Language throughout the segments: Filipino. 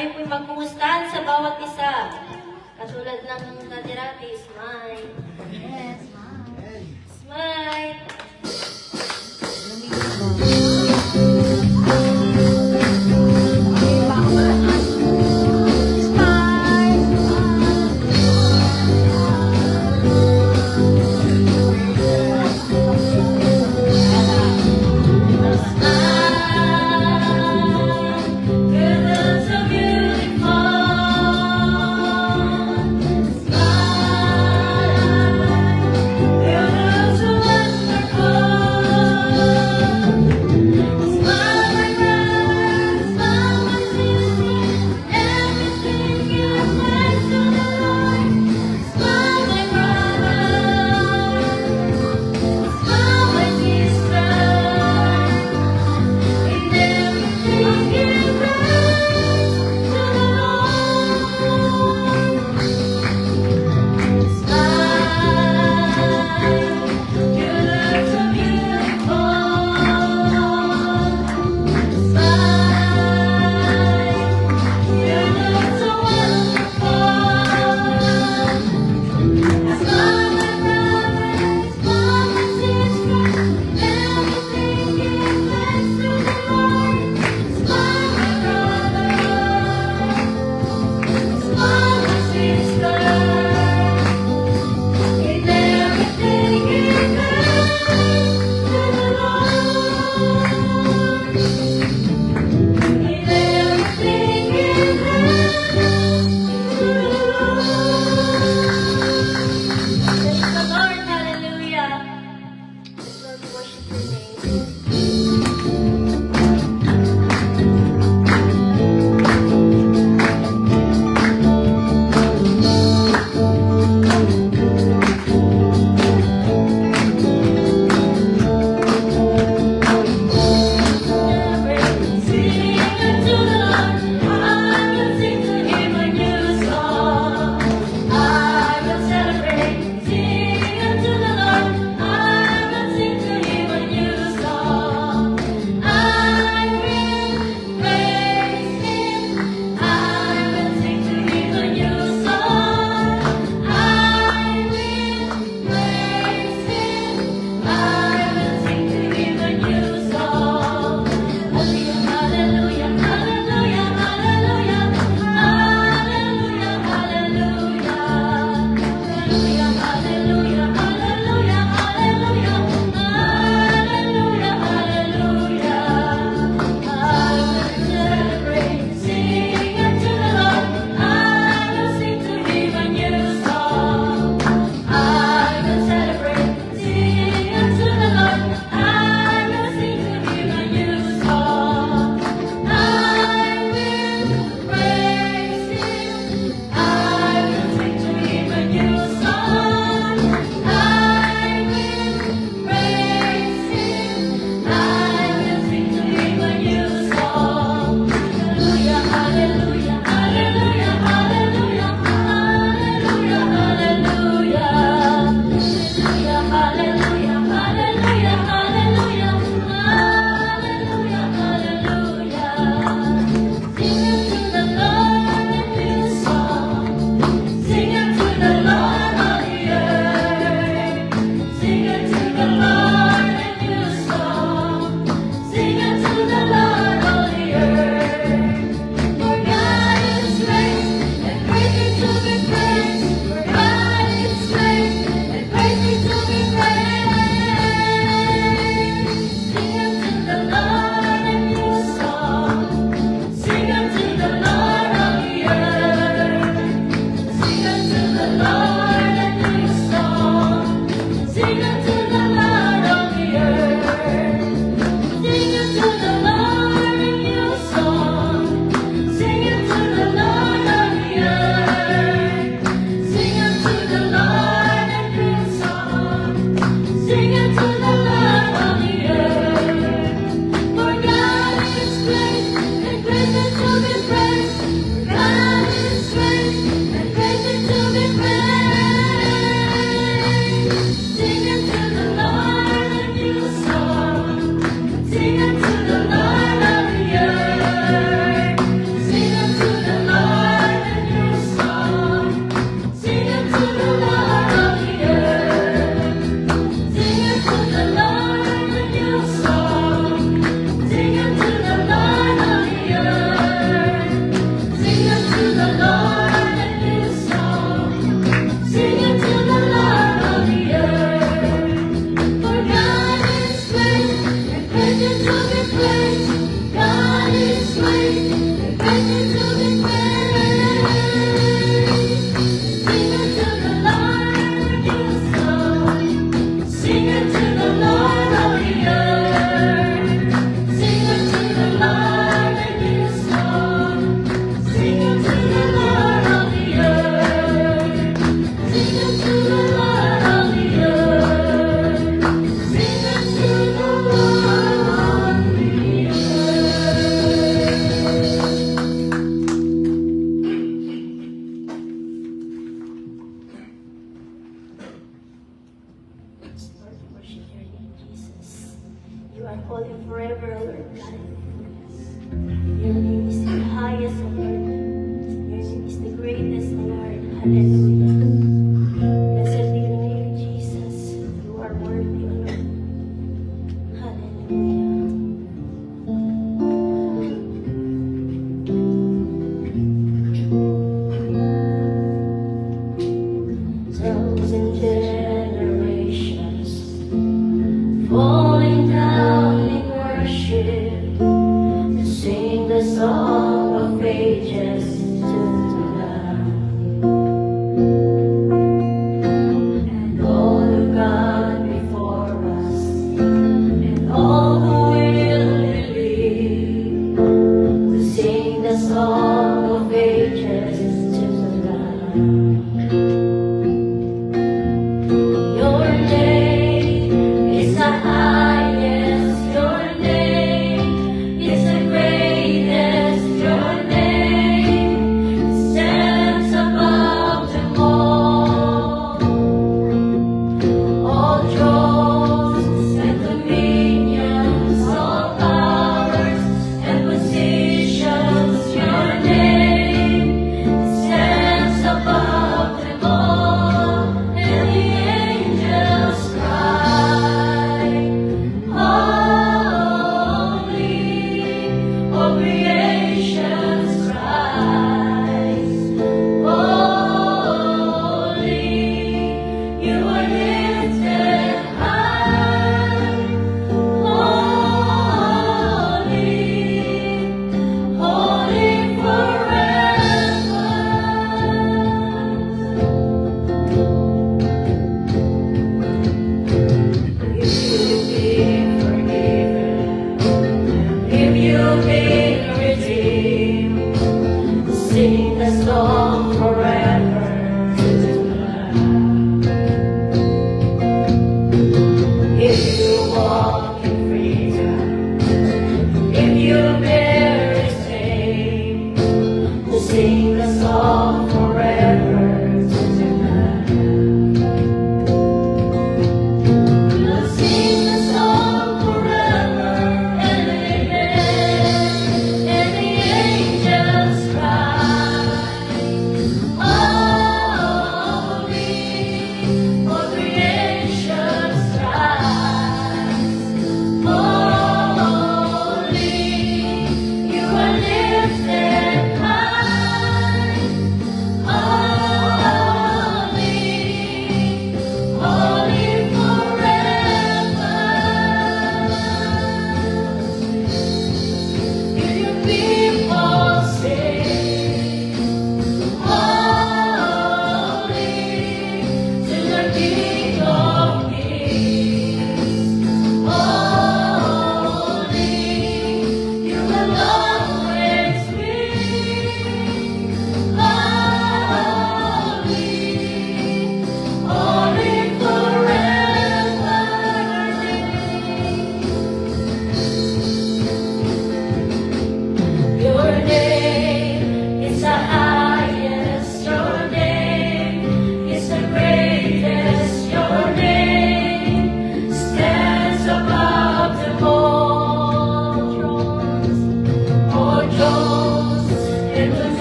tayo po'y magkumustahan sa bawat isa. Katulad ng natirati, smile. Yes, Smile.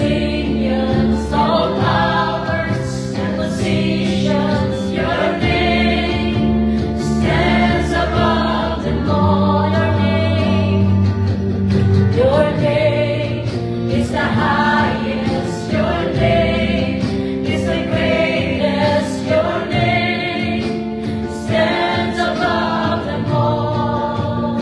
dominions, all powers and positions, your name stands above them all. Your name is the highest, your name is the greatest, your name stands above them all.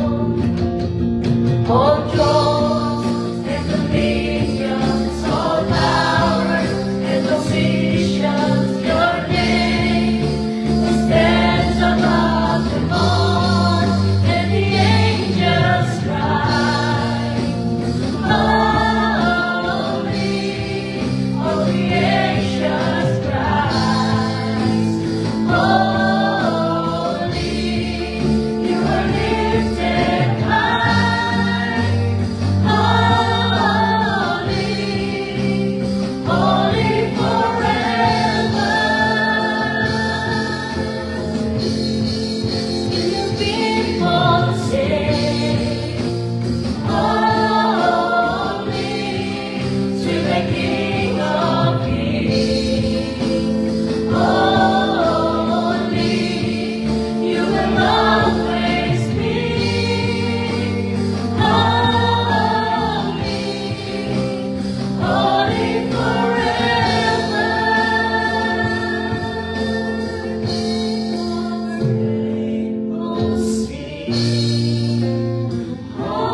All thrones and dominions, all powers and positions, your name stands above them all. And the angels cry, holy, all creation's cries, holy, you are lifted high, holy, holy forever. You people sing, holy, to the King of Kings. Holy, you will always be. Holy, holy forever. People sing, holy,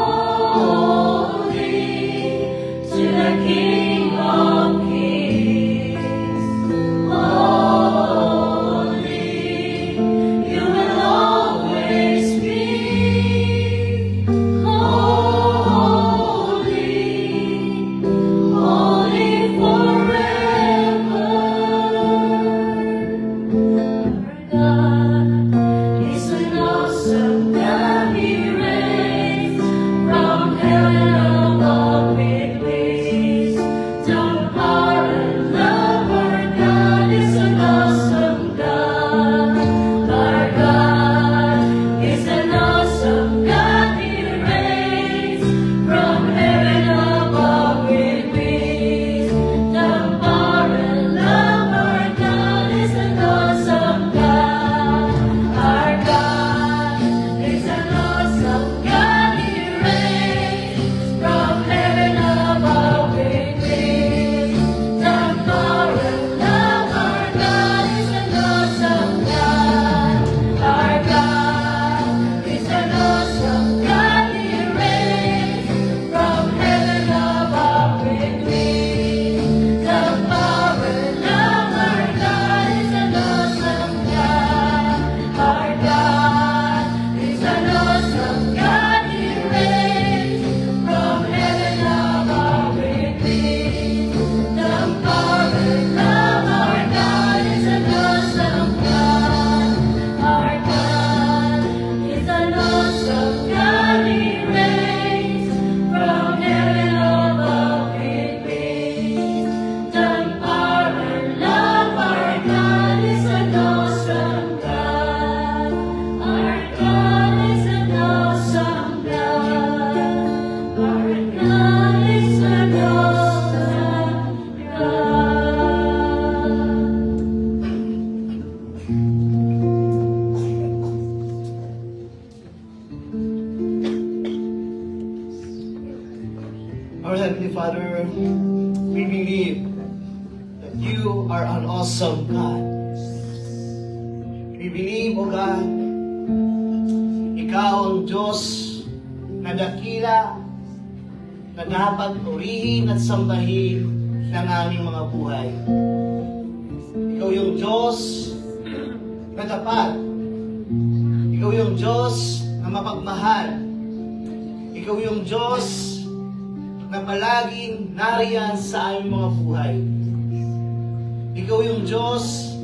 to the King of Kings. Holy, you will always be. Holy, holy forever. God is an awesome God, He reigns from heaven above with wisdom, power, and love. Our God is an awesome God. Our God is an awesome God. He reigns from heaven above with wisdom, power, and love. Our God is an awesome God. Our God is an awesome God. He reigns from heaven above with wisdom, power, and love. Our God is an awesome God. Our God is an awesome God. He reigns from heaven above with wisdom, power, and love. Our God is an awesome God. Our God is an awesome God. He reigns from heaven above with wisdom, power, and love. Our God is an awesome God. Our God is an awesome God. He reigns from heaven above with wisdom, power, and love. Our God is an awesome God. Our God is an awesome God. Our God is an awesome God. Our Heavenly Father, we believe that you are an awesome God. We believe, O God, ikaw ang Diyos na dakila na dapat purihin at sambahin ng aming mga buhay. Ikaw yung Diyos na tapat. Ikaw yung Diyos na mapagmahal. Ikaw yung Diyos na palaging nariyan sa aming mga buhay. Ikaw yung Diyos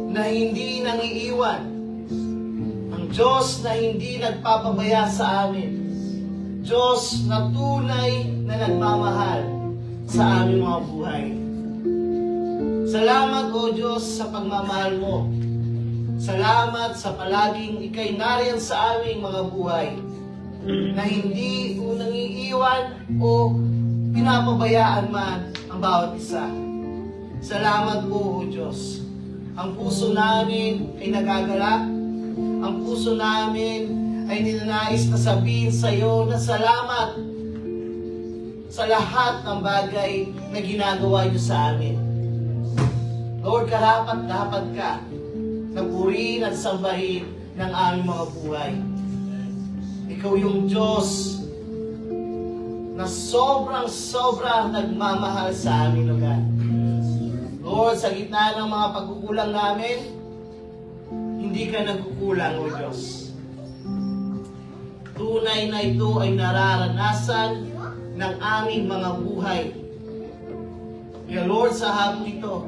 na hindi nangiiwan. Ang Diyos na hindi nagpapabaya sa amin. Diyos na tunay na nagmamahal sa aming mga buhay. Salamat, O Diyos, sa pagmamahal mo. Salamat sa palaging ikay nariyan sa aming mga buhay na hindi mo nangiiwan o pinapabayaan man ang bawat isa. Salamat po, O Diyos. Ang puso namin ay nagagalak. Ang puso namin ay ninanais na sabihin sa iyo na salamat sa lahat ng bagay na ginagawa niyo sa amin. Lord, karapat-dapat ka na purihin at sambahin ng aming mga buhay. Ikaw yung Diyos na sobrang nagmamahal sa amin, Lord. Lord, sa gitna ng mga pagkukulang namin, hindi ka nagkukulang, O Diyos. Tunay na ito ay nararanasan ng aming mga buhay. Kaya Lord, sa hapon ito,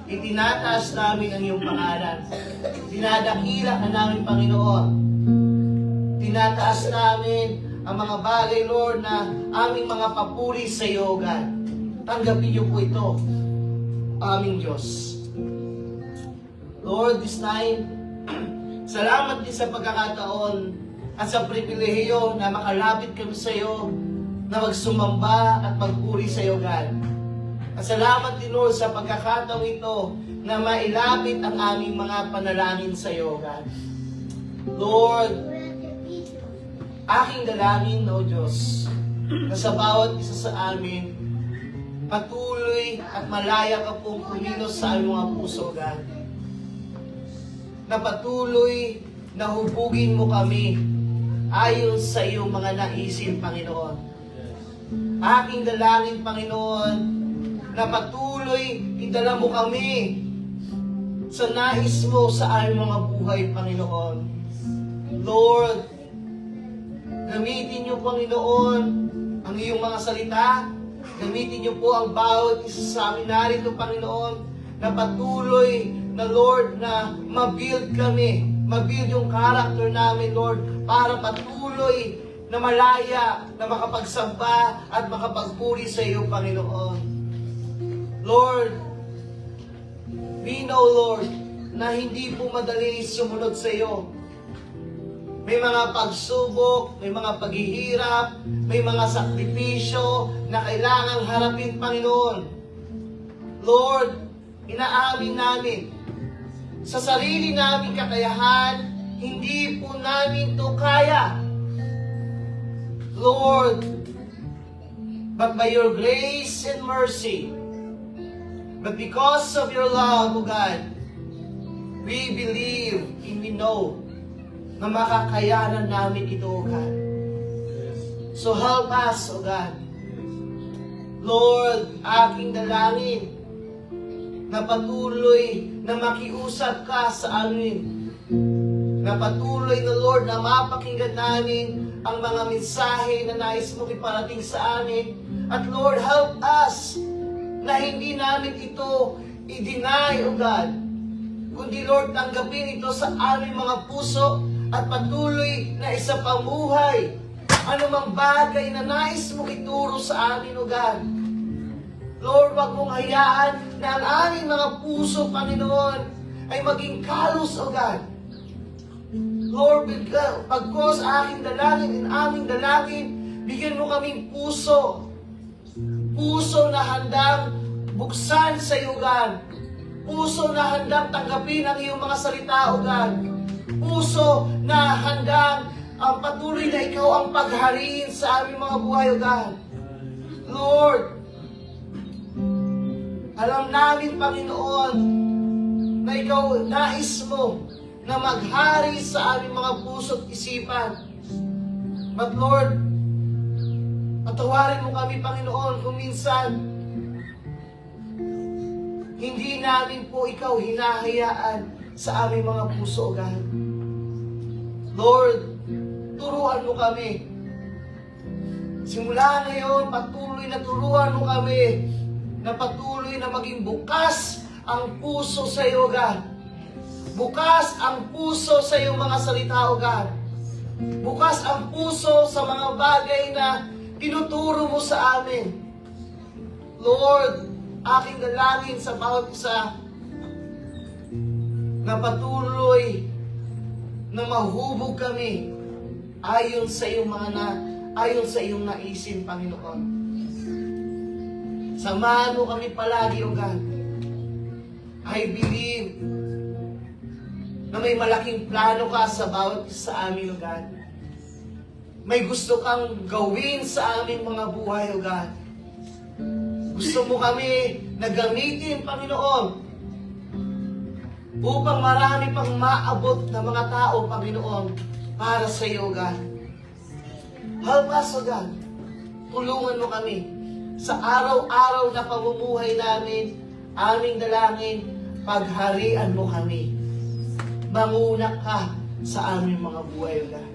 itinataas namin ang iyong pangalan. Dinadakila ka namin, Panginoon. Tinataas namin ang mga bagay, Lord, na aming mga papuri sa iyo, God. Tanggapin niyo po ito, aming Diyos. Lord, this time, salamat din sa pagkakataon at sa pribilehiyo na makalapit kami sa iyo, na magsumamba at magpuri sa iyo, God. At salamat din, Lord, sa pagkakataong ito na mailapit ang aming mga panalangin sa iyo, God. Lord, aking dalangin, O Diyos, na sa bawat isa sa amin, patuloy at malaya ka pong kumilos sa aming mga puso, God. Na patuloy na hubugin mo kami ayon sa iyong mga naisin, Panginoon. Aking dalangin, Panginoon, na patuloy idala mo kami sa nais mo sa aming mga buhay, Panginoon. Lord, gamitin niyo, Panginoon, ang iyong mga salita. Gamitin niyo po ang bawat isa sa amin narito, Panginoon, na patuloy na, Lord, na mabuild kami. Mabuild yung character namin, Lord, para patuloy na malaya, na makapagsamba at makapagpuri sa iyo, Panginoon. Lord, we know, Lord, na hindi po madali sumunod sa iyo. May mga pagsubok, may mga paghihirap, may mga sakripisyo na kailangang harapin, Panginoon. Lord, inaamin namin, sa sarili naming kakayahan, hindi po namin to kaya. Lord, but by your grace and mercy, but because of your love, O God, we believe and we know na makakayanan namin ito, O God. So help us, O God. Lord, aking dalangin na patuloy na makiusap ka sa amin. Na patuloy na, Lord, na mapakinggan namin ang mga mensahe na nais mo iparating sa amin. At Lord, help us na hindi namin ito i-deny, O God. Kundi, Lord, tanggapin ito sa aming mga puso at patuloy na isa pamuhay anumang bagay na nais mo ituro sa amin, O God. Lord, wag mong hayaan na ang aming mga puso, Panginoon, ay maging kalos, O God. Lord, pagkos aking dalangin, aming dalangin, bigyan mo kaming puso. Puso na handang buksan sa iyo, God. Puso na handang tanggapin ang iyong mga salita, O God. Puso na handang patuloy na ikaw ang paghariin sa aming mga buhay, O God. Lord, alam namin, Panginoon, na ikaw nais mo na maghari sa aming mga puso at isipan. But Lord, patawarin mo kami, Panginoon, kung minsan hindi namin po ikaw hinahayaan sa aming mga puso, God. Lord, turuan mo kami. Simula ngayon, patuloy na turuan mo kami na patuloy na maging bukas ang puso sa iyo, God. Bukas ang puso sa iyong mga salita, O God. Bukas ang puso sa mga bagay na tinuturo mo sa amin. Lord, aking dalangin sa bawat isa na patuloy na mahubog kami ayon sa iyong naisin, Panginoon. Samahan mo kami palagi, O God. I believe na may malaking plano ka sa bawat isa sa amin, O God. May gusto kang gawin sa aming mga buhay, O God. Gusto mo kami na gamitin, Panginoon, upang marami pang maabot na mga tao, Panginoon, para sa iyo, God. Help us, O God. Tulungan mo kami sa araw-araw na pamumuhay namin, aming dalangin, pagharian mo kami. Manguna ka sa aming mga buhay, O God.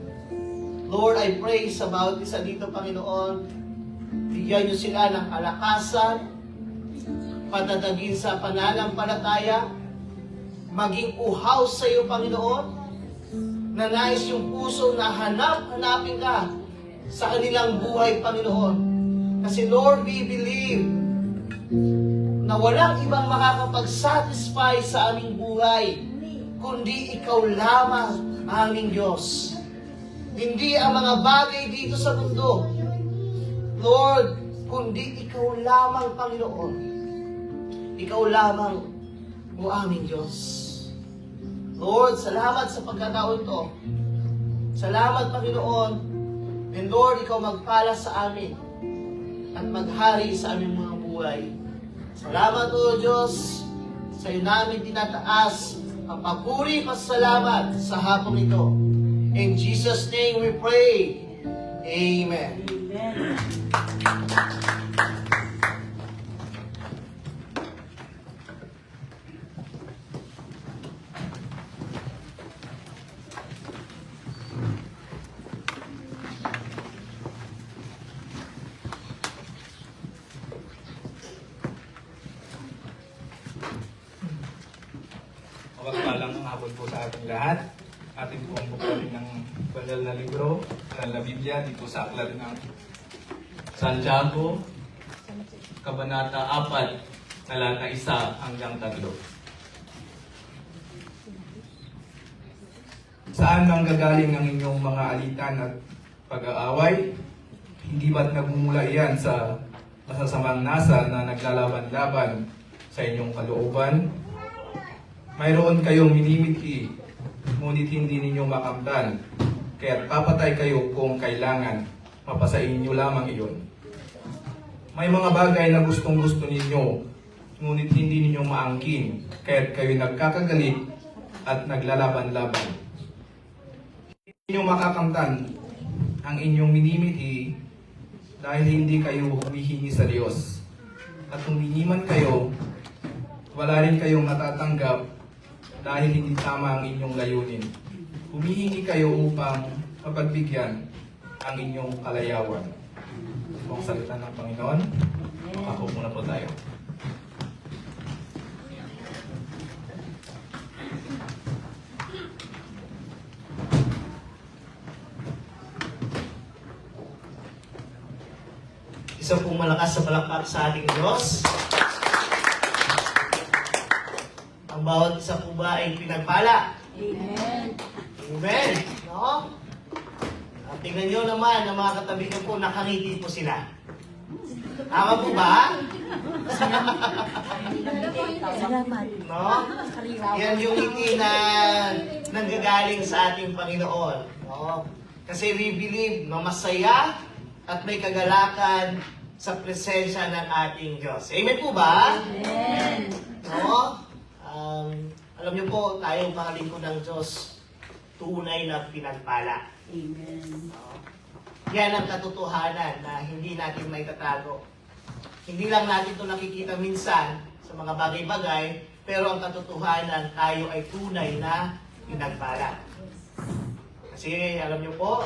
Lord, I pray sa bawat isa dito, Panginoon, bigyan niyo sila ng kalakasan, patatagin sa pananampalataya, maging uhaw sa iyo, Panginoon, na nais yung puso na hanapin ka sa kanilang buhay, Panginoon. Kasi Lord, we believe na walang ibang makakapag-satisfy sa aming buhay, kundi ikaw lamang, aming Diyos. Hindi ang mga bagay dito sa mundo, Lord, kundi ikaw lamang, Panginoon. Ikaw lamang, o aming Diyos. Lord, salamat sa pagkataon ito. Salamat, Panginoon. And Lord, ikaw magpala sa amin at maghari sa aming mga buhay. Salamat, O Diyos. Sa iyo namin tinataas ang papuri at salamat sa hapong ito. In Jesus' name we pray. Amen. Magpalang hapon po sa ating lahat. Ating pong buklalin ng banal na libro, banal na Biblia, dito sa aklat ng Santiago, Kabanata 4, talata 1 hanggang 3. Saan manggagaling ang inyong mga alitan at pag-aaway? Hindi ba't nagmumula iyan sa masasamang nasa na naglalaban-laban sa inyong kalooban? Mayroon kayong minimithi, ngunit hindi ninyo makamtan, kaya't papatay kayo kung kailangan, mapasain nyo lamang iyon. May mga bagay na gustong-gusto ninyo, ngunit hindi ninyo maangkin, kaya't kayo nagkakagalit at naglalaban-laban. Hindi ninyo makakamtan ang inyong minimithi dahil hindi kayo humihingi sa Diyos. At humingi man kayo, wala rin kayong natatanggap dahil hindi tama ang inyong layunin. Humihingi kayo upang mapagbigyan ang inyong kalayawan. Ang salita ng Panginoon, makako muna po tayo. Isa pong malakas sa palakpak sa ating Diyos. Ang bawat isa po ba ay pinagpala? Amen. Amen. No? At tingnan nyo naman, ang mga katabi ko po, nakangiti po sila. Tama po ba? Salamat. No? Yan yung ngiti na nanggagaling sa ating Panginoon. No? Kasi we believe na masaya at may kagalakan sa presensya ng ating Diyos. Amen po ba? Amen. No? Alam niyo po, tayong mga lingkod ng Diyos, tunay na pinagpala. Amen. No? Yan ang katotohanan na hindi natin may tatago. Hindi lang natin ito nakikita minsan sa mga bagay-bagay, pero ang katotohanan, tayo ay tunay na pinagpala. Kasi alam niyo po,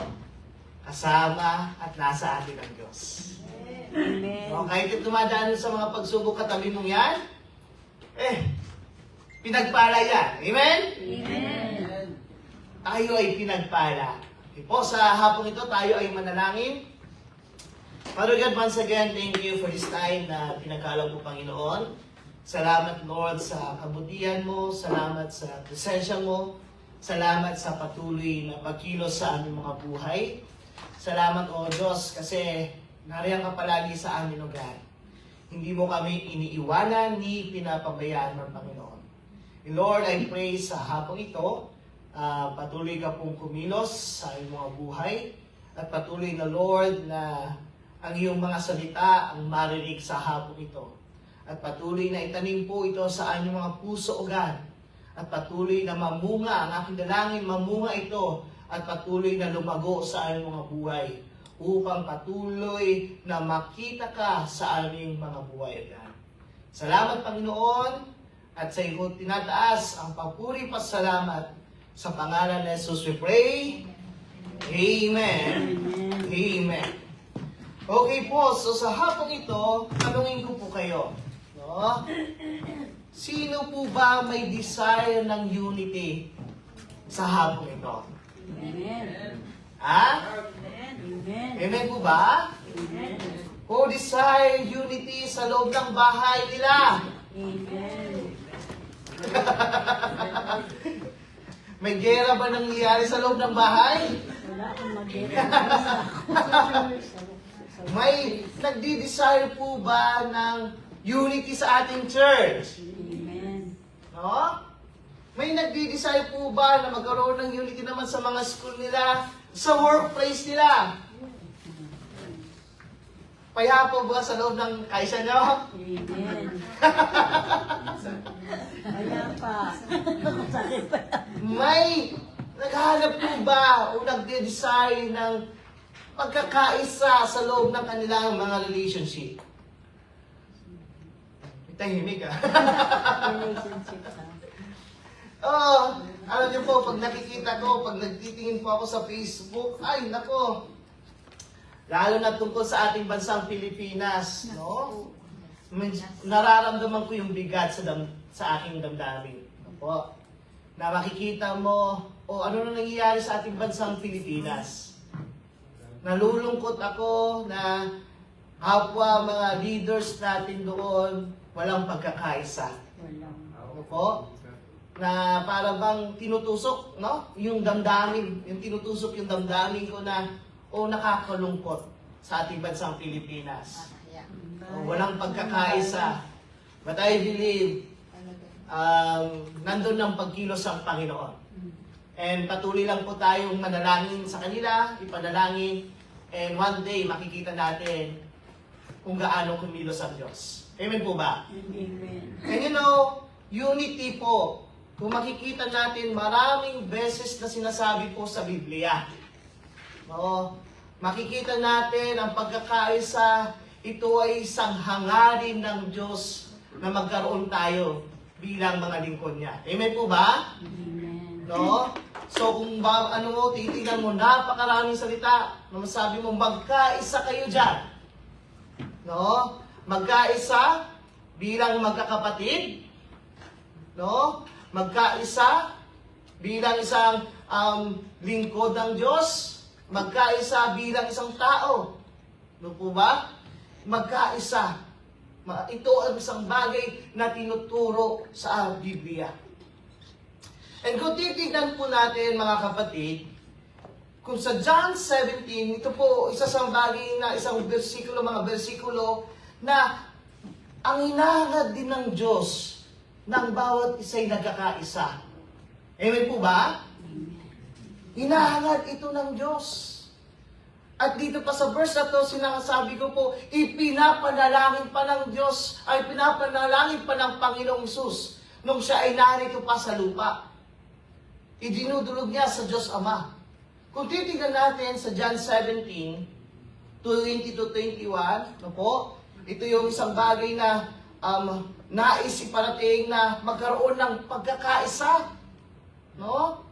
kasama at nasa atin ang Diyos. Amen. No, kahit dumadaan sa mga pagsubok katabi mong yan, pinagpala yan. Amen? Amen. Tayo ay pinagpala. Okay po, sa hapong ito, tayo ay manalangin. Father God, once again, thank you for this time na pinagkalaw mo, Panginoon. Salamat, Lord, sa kabutihan mo. Salamat sa presensya mo. Salamat sa patuloy na pagkilos sa aming mga buhay. Salamat, O Diyos, kasi nariyan ka palagi sa amin, O God. Hindi mo kami iniiwanan ni pinapabayaan ng Panginoon. Lord, I pray sa hapong ito, patuloy ka pong kumilos sa iyong mga buhay, at patuloy na Lord na ang iyong mga salita ang marinig sa hapong ito. At patuloy na itanim po ito sa aming mga puso o God. At patuloy na mamunga, ang aking dalangin, mamunga ito at patuloy na lumago sa aming mga buhay upang patuloy na makita ka sa aming mga buhay, God. Salamat, Panginoon, at sa iyo tinataas ang papuri pasalamat sa pangalan ni Jesus we pray. Amen. Amen. Okay po, so sa hapong ito, tanungin ko po kayo, no? Sino po ba may desire ng unity sa hapong ito? Amen. Ha? Amen. Amen po ba? Amen. Who desire unity sa loob ng bahay nila? Amen. May gera ba nangyayari sa loob ng bahay? Wala akong mag-get. May nagdi-desire po ba ng unity sa ating church? Amen. No? May nagdi-desire po ba na magkaroon ng unity naman sa mga school nila, sa workplace nila? Payapo ba sa loob ng kaisa nyo? Amen. Kaya pa. Sakit pa. May naghahanap po ba o nagde-desire ng pagkakaisa sa loob ng kanilang mga relationship? Tahimik ah. Relationship ha. Oh, alam niyo po, pag nakikita ko, pag nagtitingin po ako sa Facebook, ay nako, lalo na tungkol sa ating bansang Pilipinas, no? Nararamdaman ko yung bigat sa aking damdamin. Ano po? Na makikita mo, ano na nangyayari sa ating bansang Pilipinas. Nalulungkot ako na kapwa mga leaders natin doon, walang pagkakaisa. Walang. Ano po? Na para bang tinutusok, no? Yung damdamin, yung tinutusok yung damdamin ko na, nakakalungkot sa ating bansang Pilipinas. Walang pagkakaisa. But I believe, nandun ang pagkilos ang Panginoon. And patuloy lang po tayong manalangin sa kanila, ipanalangin, and one day makikita natin kung gaano kumilos ang Diyos. Amen po ba? Amen. And you know, unity po, kung makikita natin maraming beses na sinasabi po sa Biblia. No? Makikita natin ang pagkakaisa, ito ay isang hangarin ng Diyos na magkaroon tayo bilang mga lingkod niya. Amen po ba? Amen. No? So kung titignan mo, napakaraming salita na masabi mo, magkaisa kayo dyan. No? Magkaisa bilang magkakapatid. No? Magkaisa bilang isang lingkod ng Diyos. Magkaisa bilang isang tao. No po ba? Magkaisa. Ito ang isang bagay na tinuturo sa Biblia. And kung titignan po natin mga kapatid, kung sa John 17, ito po isa sa bagay na isang mga bersikulo na ang hinahangad din ng Diyos ng bawat isa'y nagkakaisa. Amen po ba? Hinahangad ito ng Diyos. At dito pa sa verse na to, sinasabi ko po, ipinapanalangin pa ng Diyos, ay pinapanalangin pa ng Panginoong Hesus nung siya ay narito pa sa lupa. Idinudulog niya sa Diyos Ama. Kung titignan natin sa John 17, 20-21, no po, ito yung isang bagay na nais iparating na magkaroon ng pagkakaisa. No?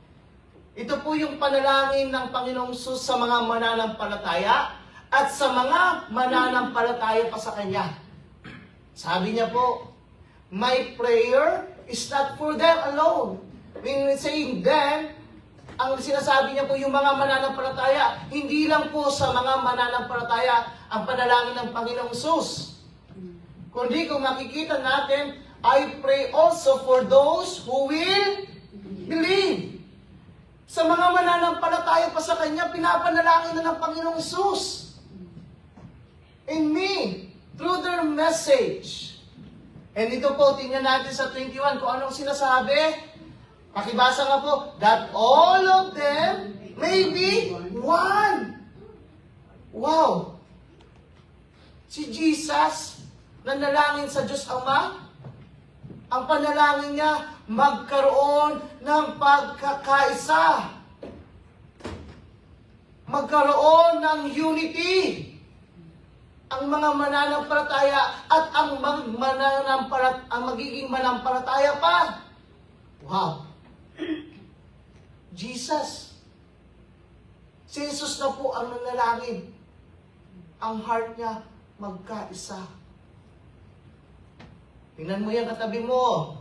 Ito po yung panalangin ng Panginoong Hesus sa mga mananampalataya at sa mga mananampalataya pa sa Kanya. Sabi niya po, my prayer is not for them alone. When we saying them, ang sinasabi niya po yung mga mananampalataya, hindi lang po sa mga mananampalataya ang panalangin ng Panginoong Hesus. Kundi kung makikita natin, I pray also for those who will believe. Sa mga mananampalataya pa sa Kanya, pinapanalangin na ng Panginoong Hesus. In me, through their message. And ito po, tingnan natin sa 21 kung anong sinasabi. Pakibasa nga po, that all of them may be one. Wow! Si Jesus, nanalangin sa Diyos Ama, ang panalangin niya, magkaroon ng pagkakaisa. Magkaroon ng unity. Ang mga mananampalataya at ang magiging manampalataya pa. Wow! Jesus. Si Jesus na po ang nanalangin. Ang heart niya, magkaisa. Tingnan mo yan katabi mo.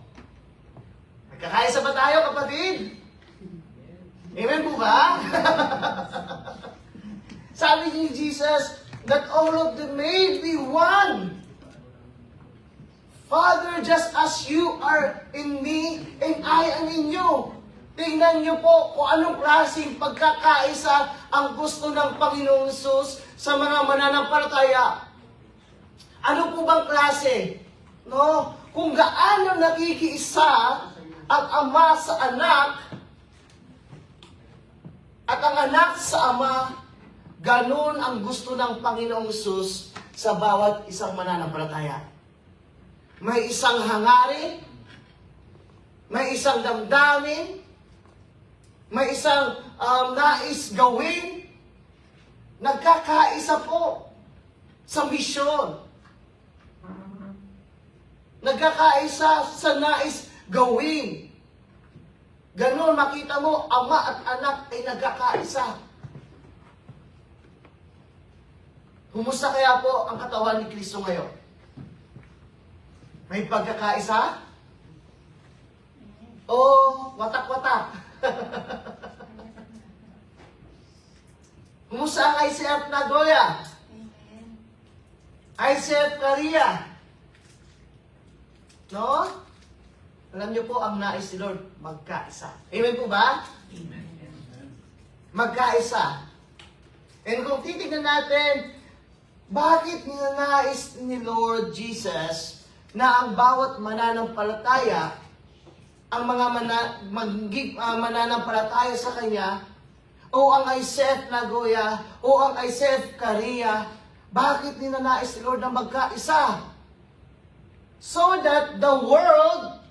Nagkakaisa ba tayo, kapatid? Amen po ba? Sabi ni Jesus, that all of them may be one. Father, just as you are in me and I am in you. Tingnan niyo po kung anong klaseng pagkakaisa ang gusto ng Panginoong Hesus sa mga mananampalataya. Ano po bang klase? No? Kung gaano nakikiisa ang Ama sa anak at ang anak sa Ama, ganun ang gusto ng Panginoong Hesus sa bawat isang mananampalataya. May isang hangarin, may isang damdamin, may isang nais gawin, nagkakaisa po sa misyon. Nagkakaisa sa nais gawin. Ganun, makita mo, ama at anak ay nagkakaisa. Kumusta kaya po ang katawan ni Kristo ngayon? May pagkakaisa? O watak-watak? Kumusta ang ICF Nagoya? ICF Korea? No? Alam niyo po, ang nais ni Lord, magkaisa. Amen po ba? Amen. Magkaisa. And kung titignan natin, bakit ninanais ni Lord Jesus na ang bawat mananampalataya, ang mga mananampalataya sa Kanya, o ang ICF Nagoya, o ang ICF Korea, bakit ninanais ni Lord na magkaisa? So that the world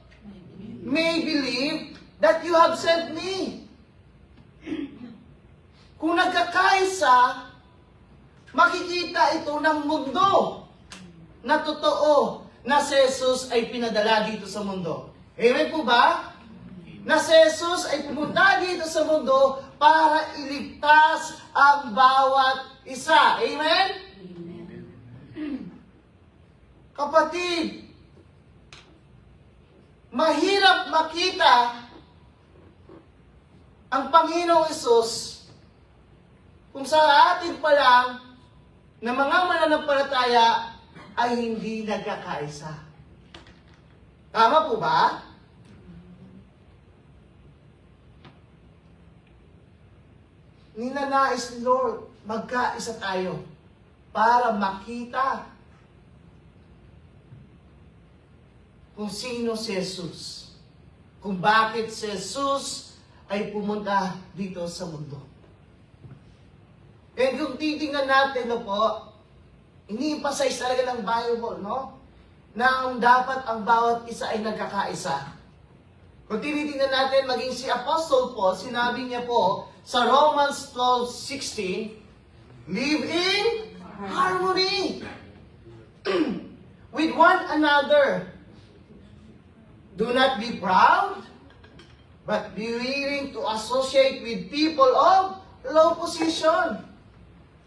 may believe that you have sent me. Kung nagkakaisa, makikita ito ng mundo na totoo na si Jesus ay pinadala dito sa mundo. Amen po ba? Na si Jesus ay pumunta dito sa mundo para iligtas ang bawat isa. Amen? Kapatid, mahirap makita ang Panginoong Hesus kung sa atin pa lang na mga mananampalataya ay hindi nagkakaisa. Tama po ba? Ninanais ni Lord, magkaisa tayo para makita kung sino si Jesus. Kung bakit si Jesus ay pumunta dito sa mundo. And kung titingnan natin, no po, ini-emphasize talaga ng Bible, no? Na ang dapat ang bawat isa ay nagkakaisa. Kung tinitingnan natin, maging si Apostle Paul, sinabi niya po sa Romans 12:16, live in harmony with one another. Do not be proud, but be willing to associate with people of low position.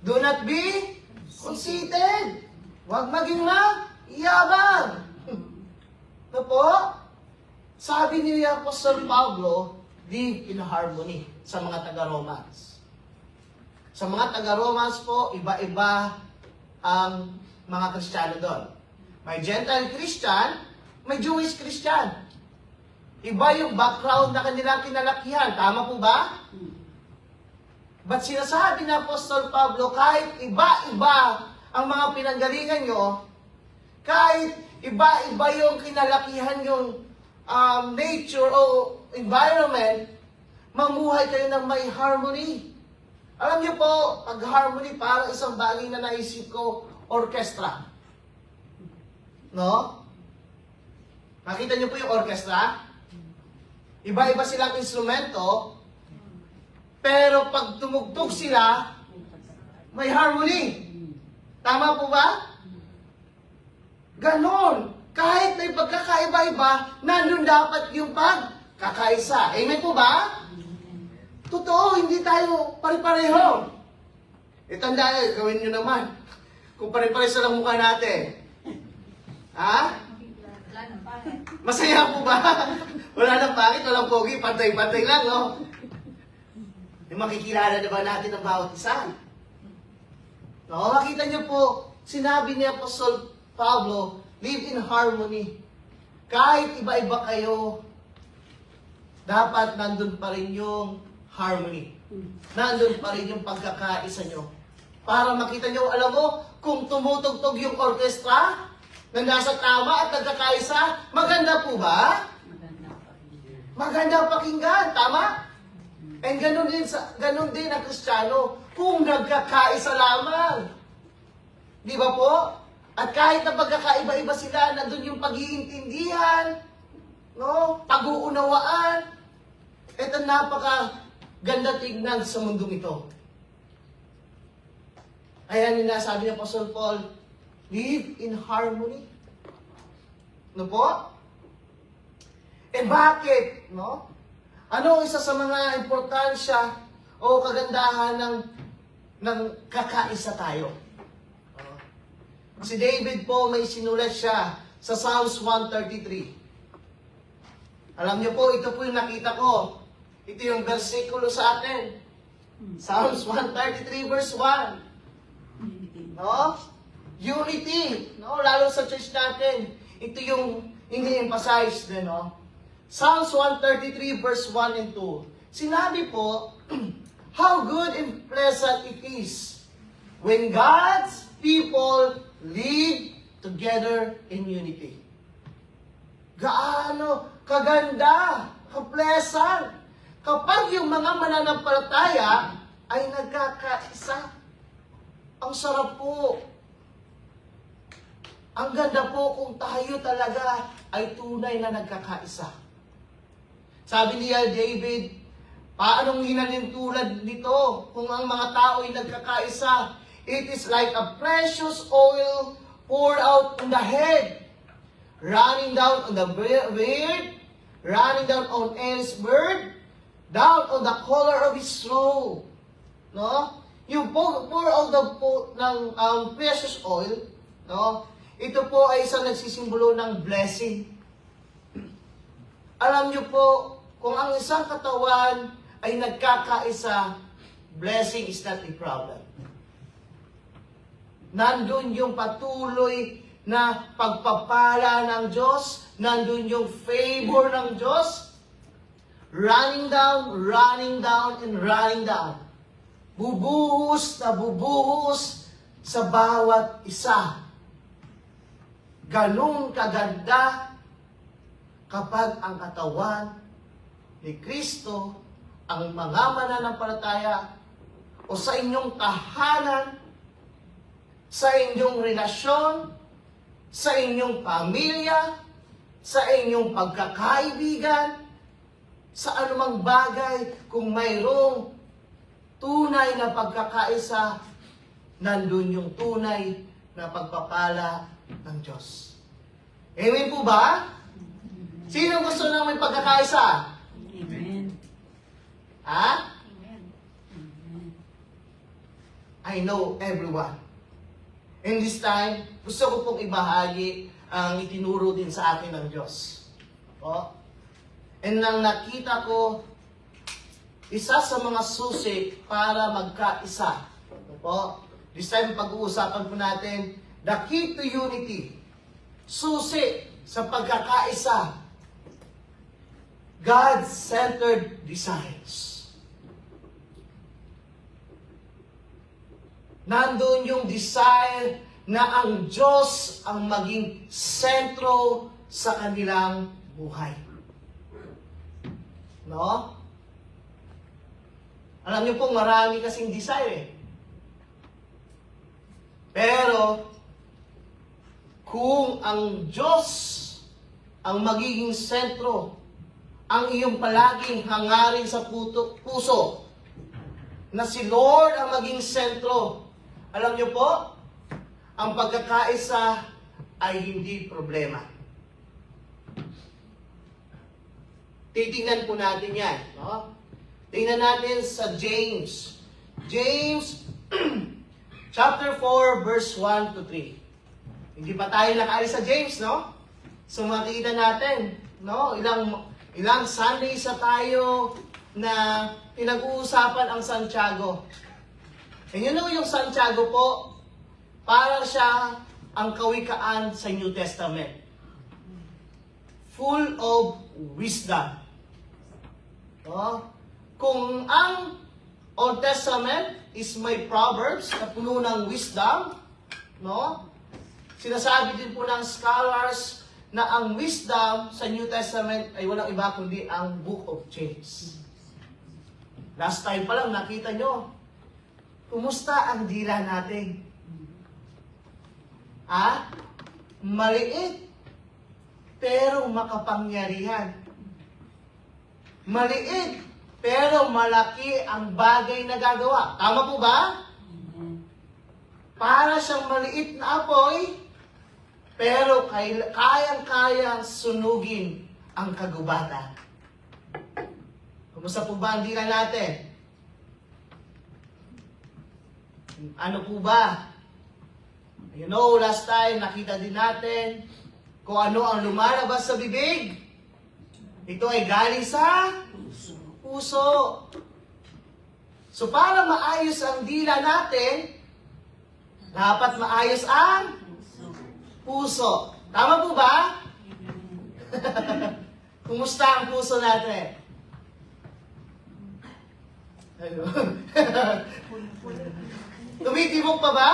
Do not be conceited. Huwag maging yabang. Ano po? Sabi ni Apostol Pablo, live in harmony sa mga taga-Romans. Sa mga taga-Romans po, iba-iba ang mga Kristiyano doon. May Gentile Christian, may Jewish Christian. Iba yung background na kanilang kinalakihan. Tama po ba? But sinasabi ni Apostol Pablo, kahit iba-iba ang mga pinanggalingan nyo, Kahit iba-iba yung kinalakihan yung nature o environment, mamuhay kayo ng may harmony. Alam niyo po, pag harmony, parang isang bagay na naisip ko, orchestra. No? Nakita niyo po yung orchestra? Iba-iba silang instrumento, pero pag tumugtog sila, may harmony. Tama po ba? Ganon. Kahit may pagkakaiba-iba, nandun dapat yung pagkakaisa. Amen po ba? Totoo, hindi tayo pare-pareho. Tandaan, gawin nyo naman. Kung pare-pareho lang mukha natin. Ha? Masaya po ba? Wala nang pangit, walang pogi, pantay-pantay lang, no? Makikilala na ba natin ang bawat isa? No, makita niyo po, sinabi ni Apostol Pablo, live in harmony. Kahit iba-iba kayo, dapat nandun pa rin yung harmony. Nandun pa rin yung pagkakaisa nyo. Para makita nyo, alam mo, kung tumutugtog yung orkestra, na nasa tama at nagkakaisa, maganda po ba? Maganda pakinggan, tama? And ganun din ang Kristiyano, kung nagkakaisa lamang. Di ba po? At kahit na pagkakaiba-iba sila, nandun yung pag-iintindihan, no? Pag-uunawaan. Ito napaka-ganda tignan sa mundong ito. Ayan yung nasabi ni Apostle Paul, live in harmony. No po? Bakit? No? Ano isa sa mga importansya o kagandahan ng kakaisa tayo? Si David po, may sinulat siya sa Psalms 133. Alam niyo po, ito po yung nakita ko. Ito yung versikulo sa atin. Psalms 133 verse 1. No? Unity. No? Lalo sa church natin. Ito yung ini-emphasize din, no? Psalms 133 verse 1 and 2. Sinabi po, how good and pleasant it is when God's people live together in unity. Gaano kaganda, ka-pleasant, kapag yung mga mananampalataya ay nagkakaisa. Ang sarap po. Ang ganda po kung tayo talaga ay tunay na nagkakaisa. Sabi niya, David, paanong hinalintulad nito kung ang mga tao ay nagkakaisa? It is like a precious oil poured out on the head, running down on the beard, running down on Aaron's beard, down on the collar of his robe. No? Yung pour out ng precious oil, no? Ito po ay isang nagsisimbolo ng blessing. Alam niyo po, kung ang isang katawan ay nagkakaisa, blessing is not a problem. Nandun yung patuloy na pagpapala ng Diyos, nandun yung favor ng Diyos, running down, and running down. Bubuhos na bubuhos sa bawat isa. Ganun kaganda kapag ang katawan ni Kristo, ang mga mananampalataya, o sa inyong tahanan, sa inyong relasyon, sa inyong pamilya, sa inyong pagkakaibigan, sa anumang bagay, kung mayroong tunay na pagkakaisa, nandun yung tunay na pagpapala ng Diyos. Amen po ba? Sino gusto nang may pagkakaisa? Amen. Ha? I know everyone. And this time, gusto ko pong ibahagi ang itinuro din sa akin ng Diyos. O? And nang nakita ko, isa sa mga susi para magkaisa. O? This time, pag-uusapan po natin, the key to unity. Susi sa pagkakaisa. God-centered designs. Nandun yung desire na ang Diyos ang maging sentro sa kanilang buhay. No? Alam niyo po, marami kasing desire eh. Pero, kung ang Diyos ang magiging sentro, ang iyong palaging hangarin sa puso, na si Lord ang maging sentro, alam niyo po, ang pagkakaisa ay hindi problema. Titingnan po natin yan. No? Tingnan natin sa James. James, chapter 4, verse 1 to 3. Hindi pa tayo nakaalis sa James, no? So makikita natin, no? Ilang Sundays sa tayo na pinag-uusapan ang Santiago. And you know yung Santiago po, parang siya ang kawikaan sa New Testament. Full of wisdom. No? Kung ang Old Testament is may Proverbs na puno ng wisdom, no? Sinasabi din po ng scholars na ang wisdom sa New Testament ay walang iba kundi ang Book of James. Last time pa lang nakita nyo, kumusta ang dila natin? Maliit, pero makapangyarihan. Maliit, pero malaki ang bagay na gagawa. Tama po ba? Para siyang maliit na apoy, pero kayang-kayang sunugin ang kagubatan. Kumusta po ba ang dila natin? Ano po ba? You know, last time nakita din natin kung ano ang lumalabas sa bibig. Ito ay galing sa puso. So para maayos ang dila natin, dapat maayos ang puso. Tama po ba? Kumusta ang puso natin? Ano? Tumitibok pa ba?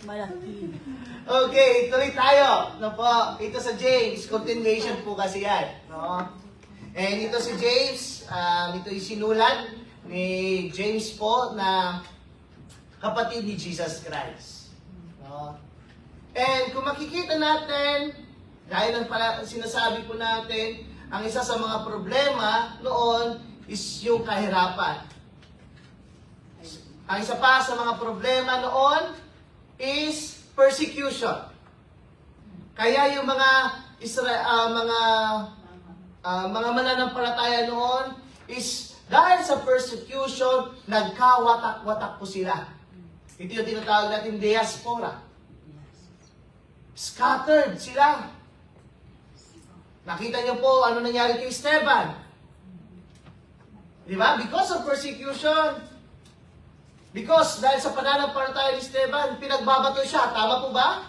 Malaki. Okay, tuloy tayo. No po, ito sa James, continuation po kasi yan. No? And ito si James, ito yung sinulat ni James po na kapatid ni Jesus Christ. No? And kung makikita natin, dahil ang sinasabi po natin, ang isa sa mga problema noon is yung kahirapan. Ang isa pa sa mga problema noon is persecution. Kaya yung mga mga mananampalataya noon is dahil sa persecution, nagkawatak-watak po sila. Ito yung tinatawag natin diaspora. Scattered sila. Nakita niyo po ano nangyari kay Esteban. Di ba? Because of persecution. Because dahil sa pananampalataya ni Esteban, pinagbabato siya. Tama po ba?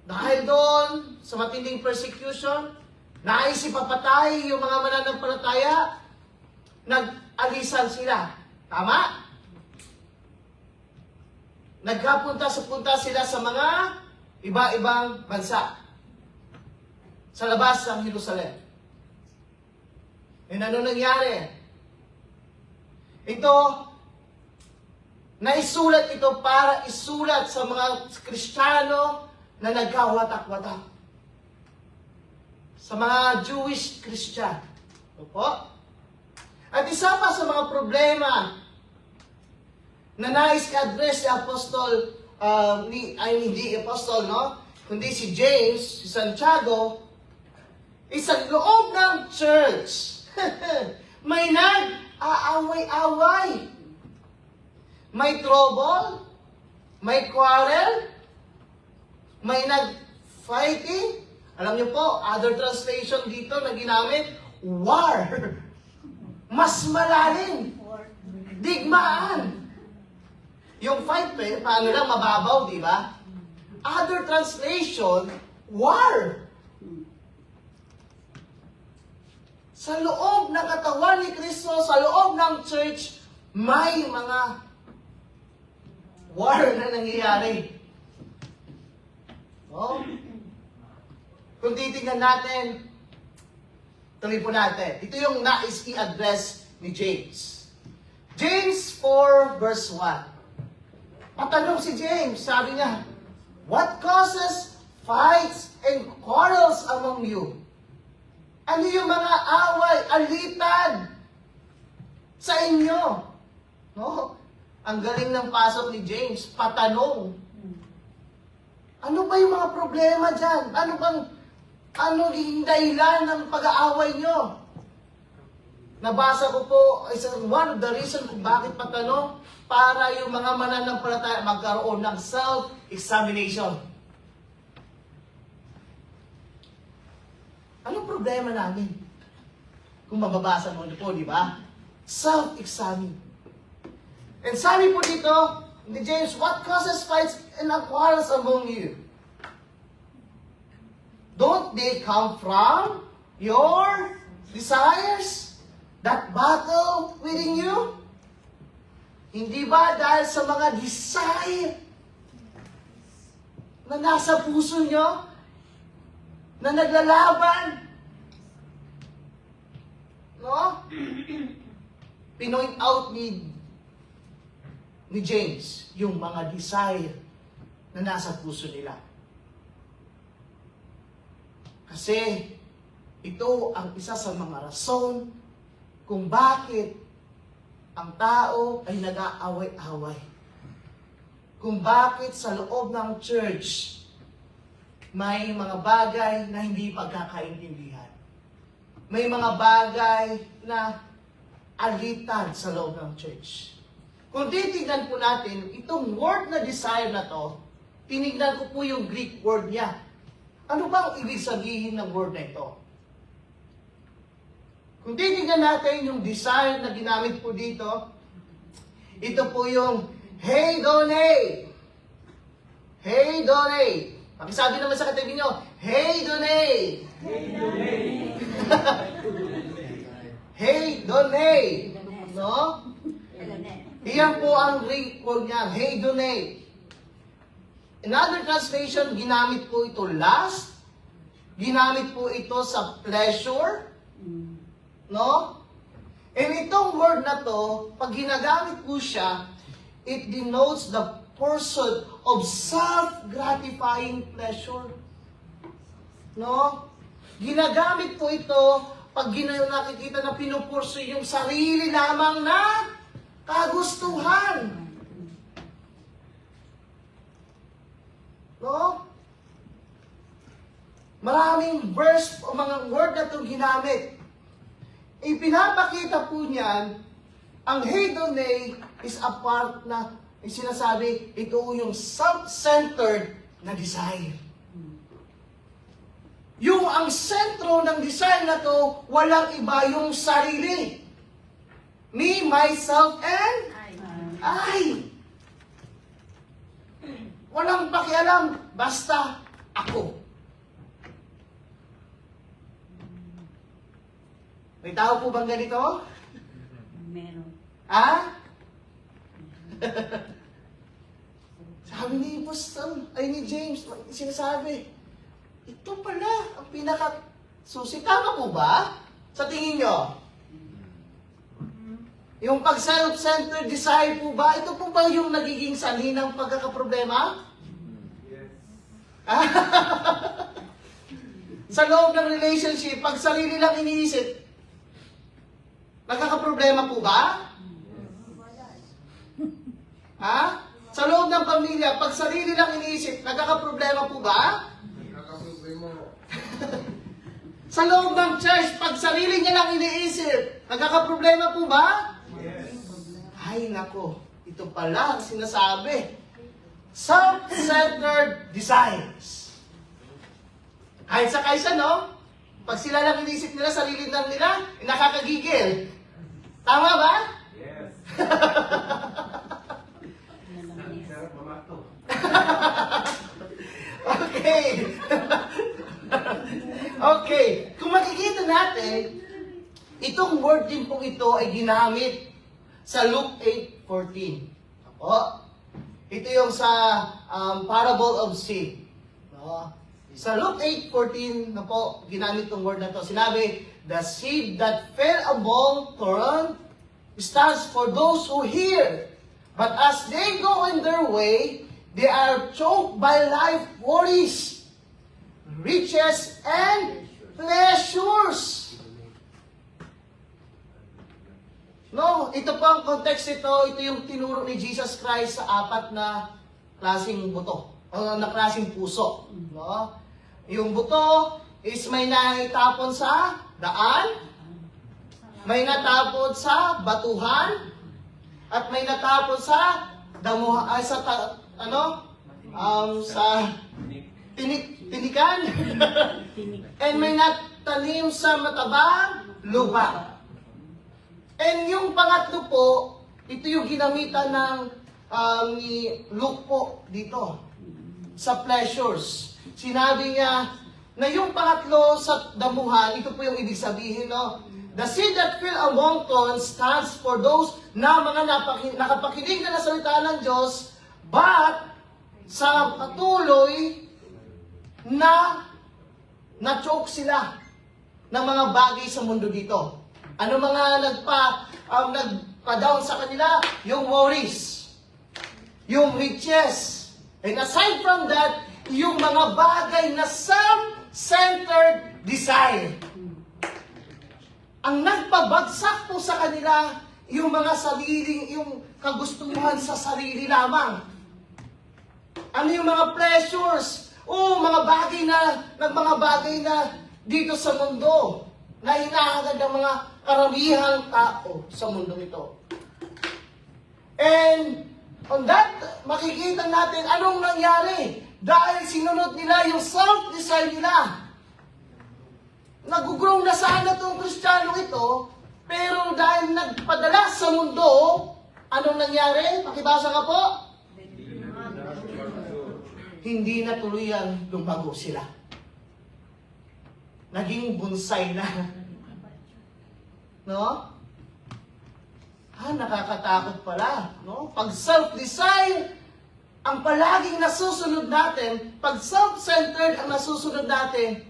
Dahil doon, sa matinding persecution, naisip papatay yung mga mananampalataya, nag-alisan sila. Tama? Nagkapunta sila sa mga iba-ibang bansa. Sa labas ng Jerusalem. E ano nangyari? Ito, naisulat ito para isulat sa mga Kristiyano na nagkawatak-watak. Sa mga Jewish Christian. Opo? At isa pa sa mga problema na nais ka-address si Apostol, hindi Apostol, no? Kundi si James, si Santiago, sa loob ng church, may nag-aaway-away. May trouble, may quarrel, may nag-fighting. Alam niyo po, other translation dito na ginamit, war. Mas malalim. Digmaan. Yung fight, paano lang, mababaw, di ba? Other translation, war. Sa loob ng katawan ni Kristo, sa loob ng church, may mga war na nangyayari. No? Kung titignan natin, tuloy po natin. Ito yung nais i-address ni James. James 4 verse 1. Patanong si James, sabi niya, what causes fights and quarrels among you? Ano yung mga away, alitan sa inyo? No? Ang galing ng pasok ni James, patanong. Ano ba yung mga problema dyan? Ano yung dahilan ng pag-aaway nyo? Nabasa ko po, one of the reason kung bakit patanong, para yung mga mananampalataya magkaroon ng self-examination. Anong problema namin? Kung mababasa mo po, di ba? Self-examine. And sabi po dito, ni James, what causes fights and quarrels among you? Don't they come from your desires that battle within you? Hindi ba dahil sa mga desire na nasa puso nyo, na naglalaban? No? Pinoint out ni James yung mga desire na nasa puso nila. Kasi ito ang isa sa mga rason kung bakit ang tao ay nag-aaway-away. Kung bakit sa loob ng church may mga bagay na hindi pagkakaintindihan. May mga bagay na alitan sa loob ng church. Kung titignan po natin, itong word na desire na to, tinignan ko po yung Greek word niya. Ano bang ibig sabihin ng word na ito? Kung titignan natin yung desire na ginamit po dito, ito po yung heidone. Heidone. Pakisabi naman sa katabi nyo, heidone. Heidone. No? Iyan po ang Greek word niya, heidone. Another translation, ginamit po ito lust. Ginamit po ito sa pleasure. No? And itong word na to, pag ginagamit po siya, it denotes the pursuit of self-gratifying pleasure. No? Ginagamit po ito pag nakikita na pinupurso yung sarili lamang na kagustuhan. No? Maraming verse o mga word na itong ginamit. Ipinapakita po niyan, ang hedone is a part na sinasabi, ito yung self-centered na desire. Yung ang sentro ng desire na to, walang iba yung sarili. Me, myself, and I. Walang pakialam, basta ako. May tao po bang ganito? Meron. Ha? Sabi ni Pastor, ay ni James, sinasabi, ito pala ang pinaka-susi. Tama po ba? Sa tingin nyo? Yung pag-self-centered desire po ba, ito po ba yung nagiging sanhi ng pagkakaproblema? Yes. Sa loob ng relationship, pag sarili lang iniisip, nagkakaproblema po ba? Ha? Sa loob ng pamilya, pag sarili lang iniisip, nagkakaproblema po ba? Sa loob ng church, pag sarili niya lang iniisip, nagkakaproblema po ba? Yes. Ay nako, ito pala ang sinasabi. Self-centered desires. Kahit sa kaysa, no? Pag sila lang iniisip nila, sarili lang nila, nakakagigil. Tama ba? Yes. Okay. Okay. Kung makikita natin, itong word din po ito ay ginamit sa Luke 8:14. Apo. Ito yung sa parable of seed. No? Sa Luke 8:14 na po, ginamit tong word na to. Sinabi, the seed that fell among thorns stands for those who hear. But as they go in their way, they are choked by life worries, riches, and pleasures. No, ito po ang context ito. Ito yung tinuro ni Jesus Christ sa apat na klaseng buto. O na klaseng puso. No? Yung buto is may natapon sa daan, may natapon sa batuhan, at may natapon sa damuhan, sa tinikan, and may natanim sa matabang lupa. And yung pangatlo po, ito yung ginamitan ng ni Luke po dito, sa pleasures. Sinabi niya na yung pangatlo sa damuhan, ito po yung ibig sabihin, no? The seed that fell among thorns stands for those na mga nakapakinig na salita ng Diyos, but sa patuloy na na-choke sila ng mga bagay sa mundo dito. Ano mga nagpa-down sa kanila? Yung worries, yung riches, and aside from that, yung mga bagay na self-centered desire. Ang nagpabagsak po sa kanila, yung mga sariling, yung kagustuhan sa sarili lamang. Ano yung mga pleasures? Mga bagay na dito sa mundo, na hinahangad ng mga karamihang tao sa mundo ito. And on that, makikita natin anong nangyari. Dahil sinunod nila yung self-desire nila. Nag-grow na sana itong Kristiyano ito, pero dahil nagpadala sa mundo, anong nangyari? Pakibasa nga po. Hindi na tuluyang lumago sila. Naging bonsai na. No? Nakakatakot pala. No? Pag self-desire, ang palaging nasusunod natin, pag self-centered ang nasusunod natin,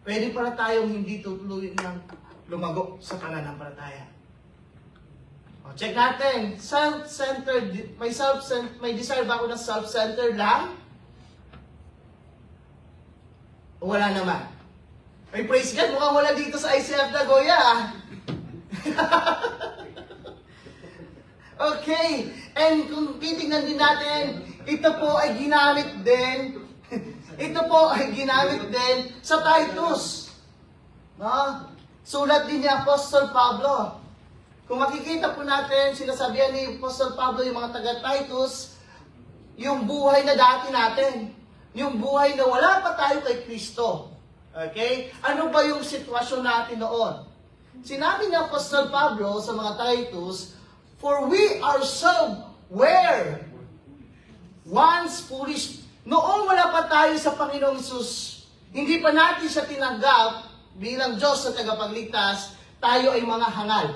pwede pala tayong hindi tutuloy ng lumago sa pananampalataya. Check natin. Self-centered, may desire ba ako na self-centered lang? O wala naman? May praise God, mukhang wala dito sa ICF na Goya. Okay. And kung titignan din natin, ito po ay ginamit din sa Titus. No? Sulat din ni Apostol Pablo. Kung makikita po natin, sinasabihan ni Apostol Pablo yung mga taga-Titus, yung buhay na dati natin. Yung buhay na wala pa tayo kay Kristo. Okay? Ano ba yung sitwasyon natin noon? Sinabi ni Apostol Pablo sa mga Titus, for we ourselves were once foolish. Noong wala pa tayo sa Panginoong Hesus, hindi pa natin siya tinanggap bilang Diyos sa tagapagligtas, tayo ay mga hangal.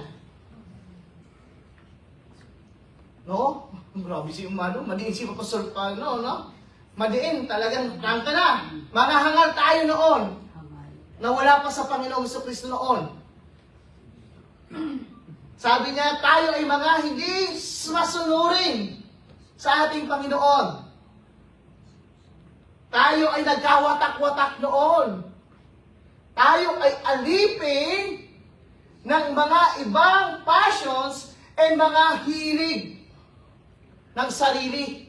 No? Grabe si Umano, madiin si Apostol Pablo, no? Madiin, talagang kanta na. Mga hangal tayo noon, na wala pa sa Panginoong Jesucristo noon. Sabi niya, tayo ay mga hindi masunurin sa ating Panginoon. Tayo ay nagkawatak-watak noon. Tayo ay alipin ng mga ibang passions and mga hilig ng sarili.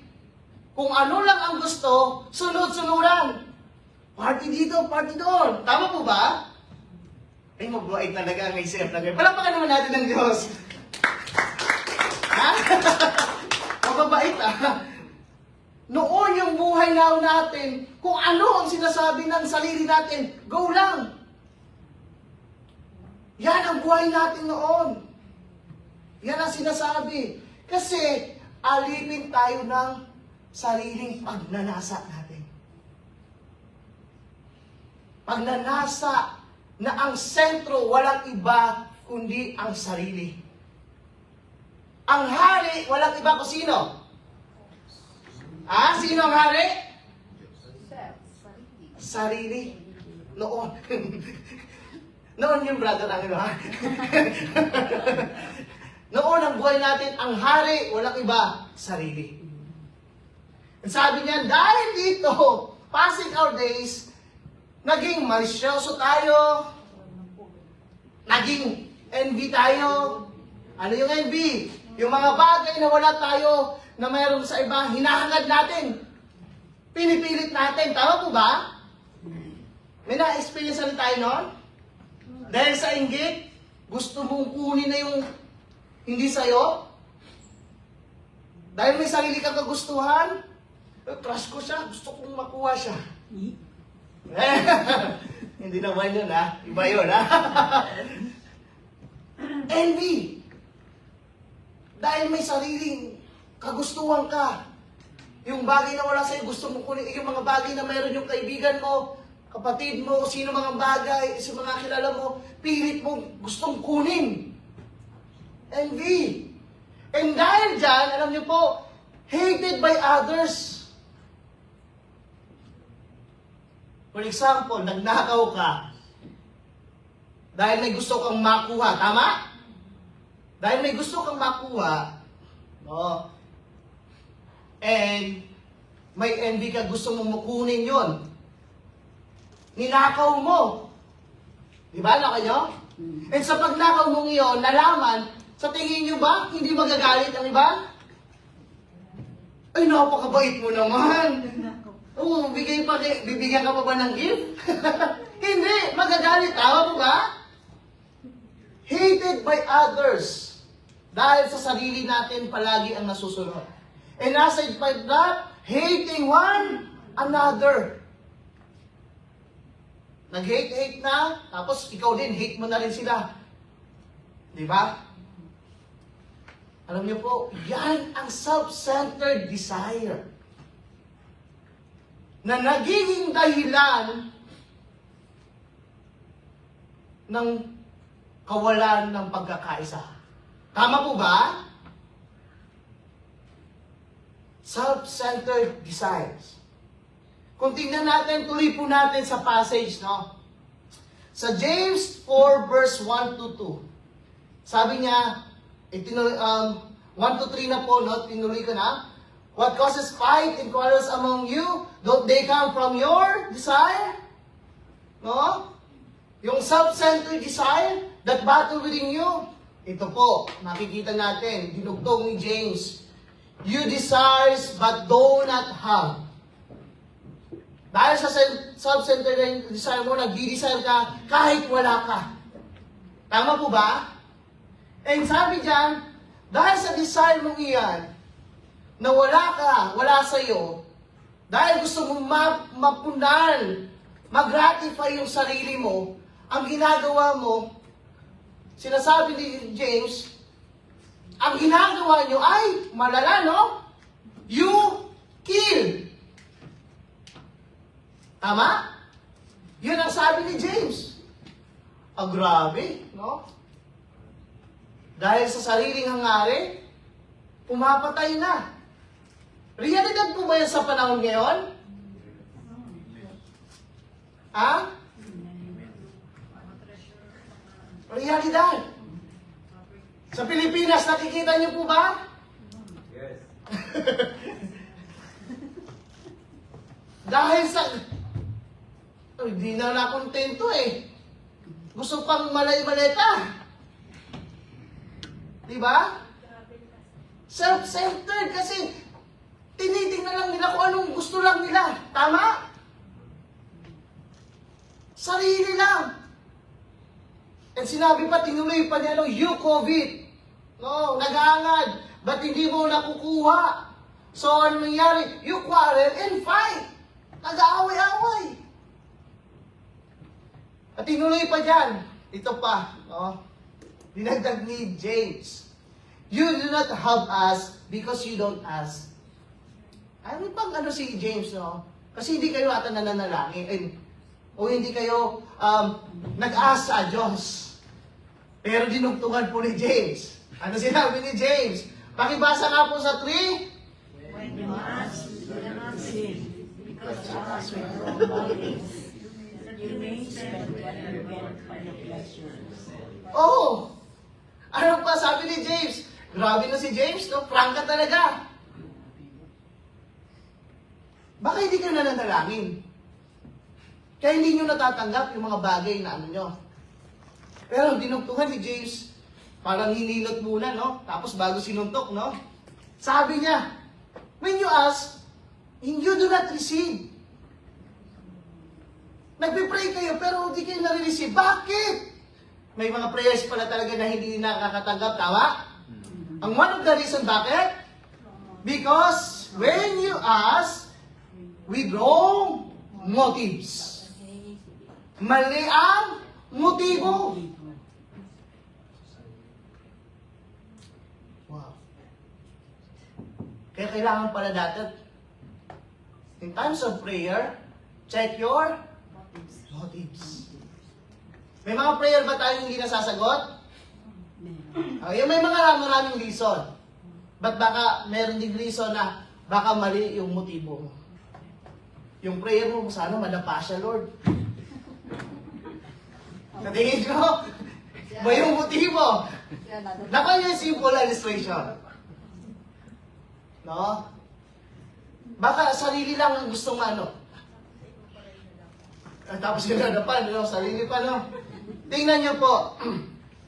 Kung ano lang ang gusto, sunod-sunuran. Party dito, party doon. Tama po ba? Ay, mabuhay talaga ang ICF na gano'n. Palapakan naman natin ng Diyos. Ha? Mababait Noon yung buhay now natin, kung ano ang sinasabi ng sarili natin, go lang. Yan ang buhay natin noon. Yan ang sinasabi. Kasi, alipin tayo ng sariling pagnanasa natin. Pagnanasa na ang sentro walang iba kundi ang sarili. Ang hari walang iba kung sino? Sino ang hari? Sarili. Noon. Noon yung brother ang ha? Noon ang buhay natin, ang hari, walang iba, sarili. At sabi niya, dahil dito, passing our days, naging malisyoso tayo, naging envy tayo. Ano yung envy? Yung mga bagay na wala tayo na mayroon sa iba, hinahangad natin. Pinipilit natin. Tama po ba? May na-experience na tayo noon? Dahil sa inggit, gusto mong kunin na yung hindi sa'yo? Dahil may sarili kang kagustuhan? Crush ko siya, gusto kong makuha siya. Hindi naman yun ha. Iba yun ha. Envy. Dahil may sariling kagustuhan ka. Yung bagay na wala sa'yo, gusto mo kunin. Yung mga bagay na meron yung kaibigan mo, kapatid mo, sino mga bagay, sa mga kilala mo, pilit mo gustong kunin. Envy. And dahil dyan, alam niyo po, hated by others. For example, nagnakaw ka. Dahil may gusto kang makuha. Tama? Dahil may gusto kang makuha, no? And may envy ka, gusto mong makunin yon. Ninakaw mo. Di ba, naka nyo? And sa pagnakaw mong iyon, nalaman, sa tingin nyo ba, hindi magagalit ang iba? Ay, napakabait mo naman. Oo, bibigyan ka pa ba ng gift? Hindi, magagalit. Tama po ba? Hated by others. Dahil sa sarili natin palagi ang nasusunod. And aside from that, hating one another. Nag-hate na, tapos ikaw din, hate mo na rin sila. Di ba? Alam niyo po, yan ang self-centered desire na nagiging dahilan ng kawalan ng pagkakaisa. Tama po ba? Self-centered desires. Kung tingnan natin, tuloy po natin sa passage, no? Sa James 4 verse 1 to 2. Sabi niya, 1 to 3 na po, no? Tinuloy ko na. What causes fight and quarrels among you? Don't they come from your desire? No? Yung self-centered desire that battle within you. Ito po, makikita natin, dinugtong ni James. You desires but do not have. Dahil sa self-centered desire mo, nag-desire ka kahit wala ka. Tama po ba? And sabi dyan, dahil sa desire mong iyan, na wala ka, wala sa'yo, dahil gusto mong mapunan, mag-gratify yung sarili mo, ang ginagawa mo, sinasabi ni James, ang ginagawa nyo ay malala, no? You kill. Tama? Yun ang sabi ni James. Grabe, no? Dahil sa sariling hangarin, pumapatay na. Realidad po ba yan sa panahon ngayon? Ha? Realidad. Sa Pilipinas, nakikita niyo po ba? Yes. Dahil sa... Hindi na nakontento eh. Gusto pang malay-maleta. Diba? Self-centered kasi tinitingnan lang nila kung anong gusto lang nila. Tama? Sarili lang. And sinabi pa, tinuloy pa niya, no, you COVID. No, nag-aangad. Ba't hindi mo nakukuha? So, ano nangyari? You quarrel and fight. Nag-aaway-away. At tinuloy pa dyan. Ito pa, no? Dinagdag ni James. You do not have us because you don't ask. Ano pang ano si James, no? Kasi hindi kayo ata nananalangin. O hindi kayo nag-ask sa Diyos. Pero dinugtungan po ni James. Ano sinabi ni James? Pakibasa nga po sa 3. When you ask, us with wrong motives. You may spend what you get for your pleasures. Oh! Ano pa sabi ni James? Grabe na si James, no? Prangka talaga. Baka hindi ka nananalangin. Kaya hindi nyo natatanggap yung mga bagay na ano nyo. Pero dinugtungan ni James, parang hinilot muna, no? Tapos bago sinuntok, no? Sabi niya, when you ask, you do not receive. Nagpipray kayo, pero hindi kayo nare-receive. Bakit? May mga prayers pala talaga na hindi nakakatanggap, tawa? Ang one of the reason, bakit? Because when you ask with wrong motives, mali ang motibo. Wow. Kaya kailangan pala dati, in times of prayer, check your motives. May mga prayer ba tayong hindi nasasagot? Yung may mga maraming reason. Ba't baka meron ding reason na baka mali yung motibo mo? Yung prayer mo, sana madapa siya, Lord. Natingin ko, ba yung motibo? Naku yung simple illustration. No? Baka sarili lang ang gustong ano. Tapos yung nadapan, no? Sarili pa, no? Tingnan niyo po,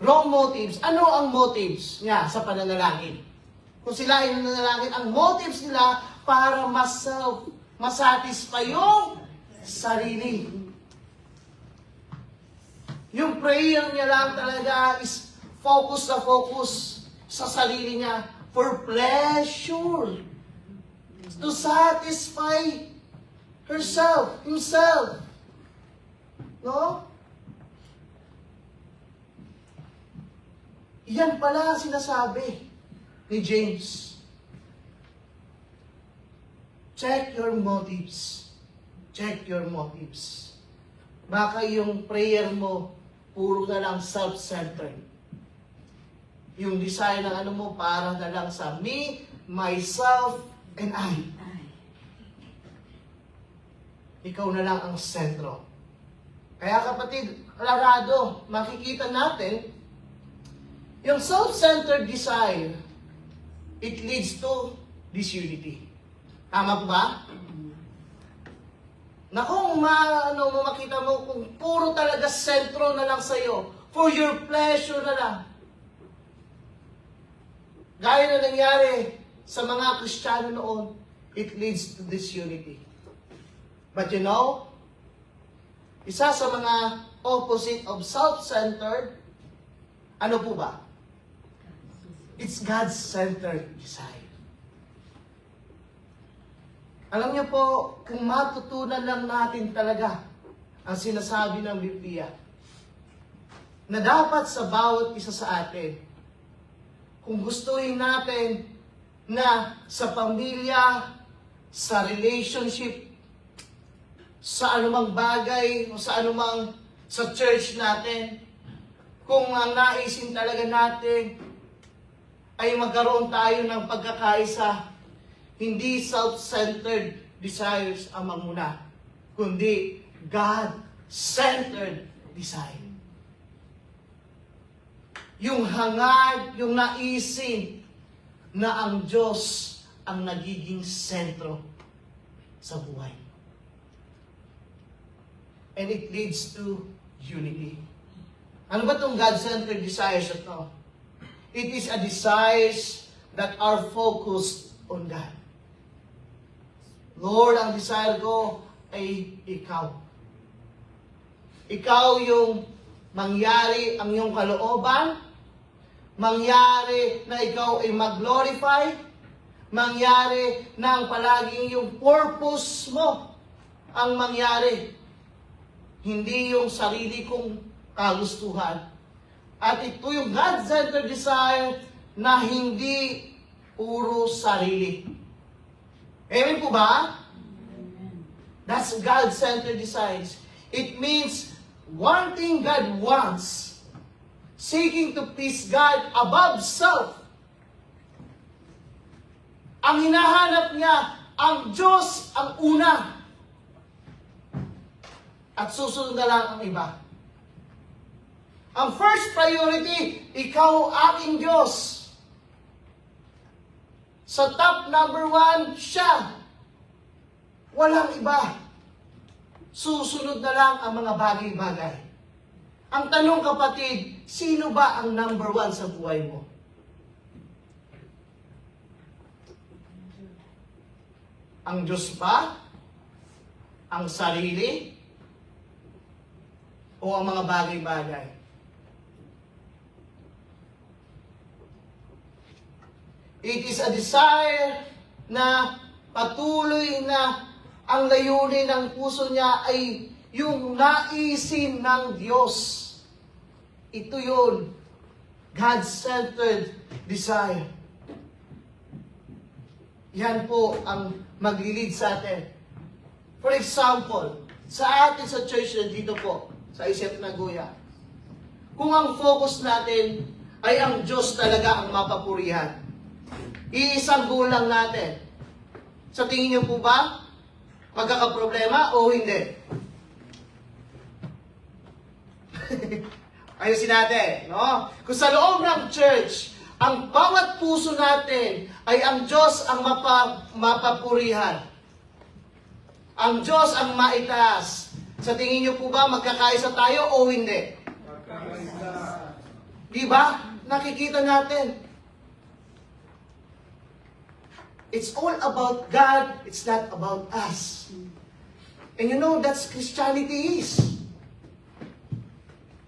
wrong motives. Ano ang motives niya sa pananalangin? Kung sila ay nananalangin, ang motives nila para masatisfy yung sarili. Yung prayer niya lang talaga is focus na focus sa sarili niya for pleasure. To satisfy herself, himself. No? Yan pala ang sinasabi ni James. Check your motives. Check your motives. Baka yung prayer mo, puro na lang self-centered. Yung desire ng ano mo, para na lang sa me, myself, and I. Ikaw na lang ang sentro. Kaya kapatid, klarado, makikita natin, yung self-centered desire, it leads to disunity. Tama po ba? Na kung makita mo, kung puro talaga sentro na lang sa'yo, for your pleasure na lang. Gaya na nangyari sa mga Kristiyano noon, it leads to disunity. But you know, isa sa mga opposite of self-centered, ano po ba? It's God-centered desire. Alam niyo po, kung matutunan lang natin talaga ang sinasabi ng Biblia, na dapat sa bawat isa sa atin, kung gustuhin natin na sa pamilya, sa relationship, sa anumang bagay, o sa anumang sa church natin, kung ang naisin talaga natin ay magkaroon tayo ng pagkakaisa, hindi self-centered desires ang manguna, kundi God-centered desire. Yung hangad, yung naisin na ang Diyos ang nagiging sentro sa buhay. And it leads to unity. Ano ba itong God-centered desires ito? It is a desires that are focused on God. Lord, ang desire ko ay ikaw. Ikaw yung mangyari ang iyong kalooban, mangyari na ikaw ay mag-glorify, mangyari na ang palaging yung purpose mo ang mangyari. Hindi yung sarili kong kagustuhan. At ito yung God-centered desire na hindi puro sarili. Amen po ba? That's God-centered desires. It means wanting God wants, seeking to please God above self. Ang hinahanap niya, ang Diyos ang una. at susunod na lang ang iba. Ang first priority, ikaw aking Diyos. Sa top number 1, siya. Walang iba. Susunod na lang ang mga bagay-bagay. Ang tanong kapatid, sino ba ang number 1 sa buhay mo? Ang Diyos ba? Ang sarili? O ang mga bagay-bagay? It is a desire na patuloy na ang layunin ng puso niya ay yung naisin ng Diyos. Ito yun, God-centered desire. Yan po ang maglilid sa atin. For example, sa atin sa church na dito po, sa ISF Nagoya, kung ang focus natin ay ang Diyos talaga ang mapapurihan, iisang goal lang natin. Sa tingin niyo po ba, magkakaproblema o hindi? Ayusin natin, no? Kung sa loob ng church, ang bawat puso natin ay ang Diyos ang mapapurihan. Ang Diyos ang maitaas. Sa tingin niyo po ba, magkakaisa tayo o hindi? Di ba? Nakikita natin. It's all about God. It's not about us. And you know, that's Christianity is.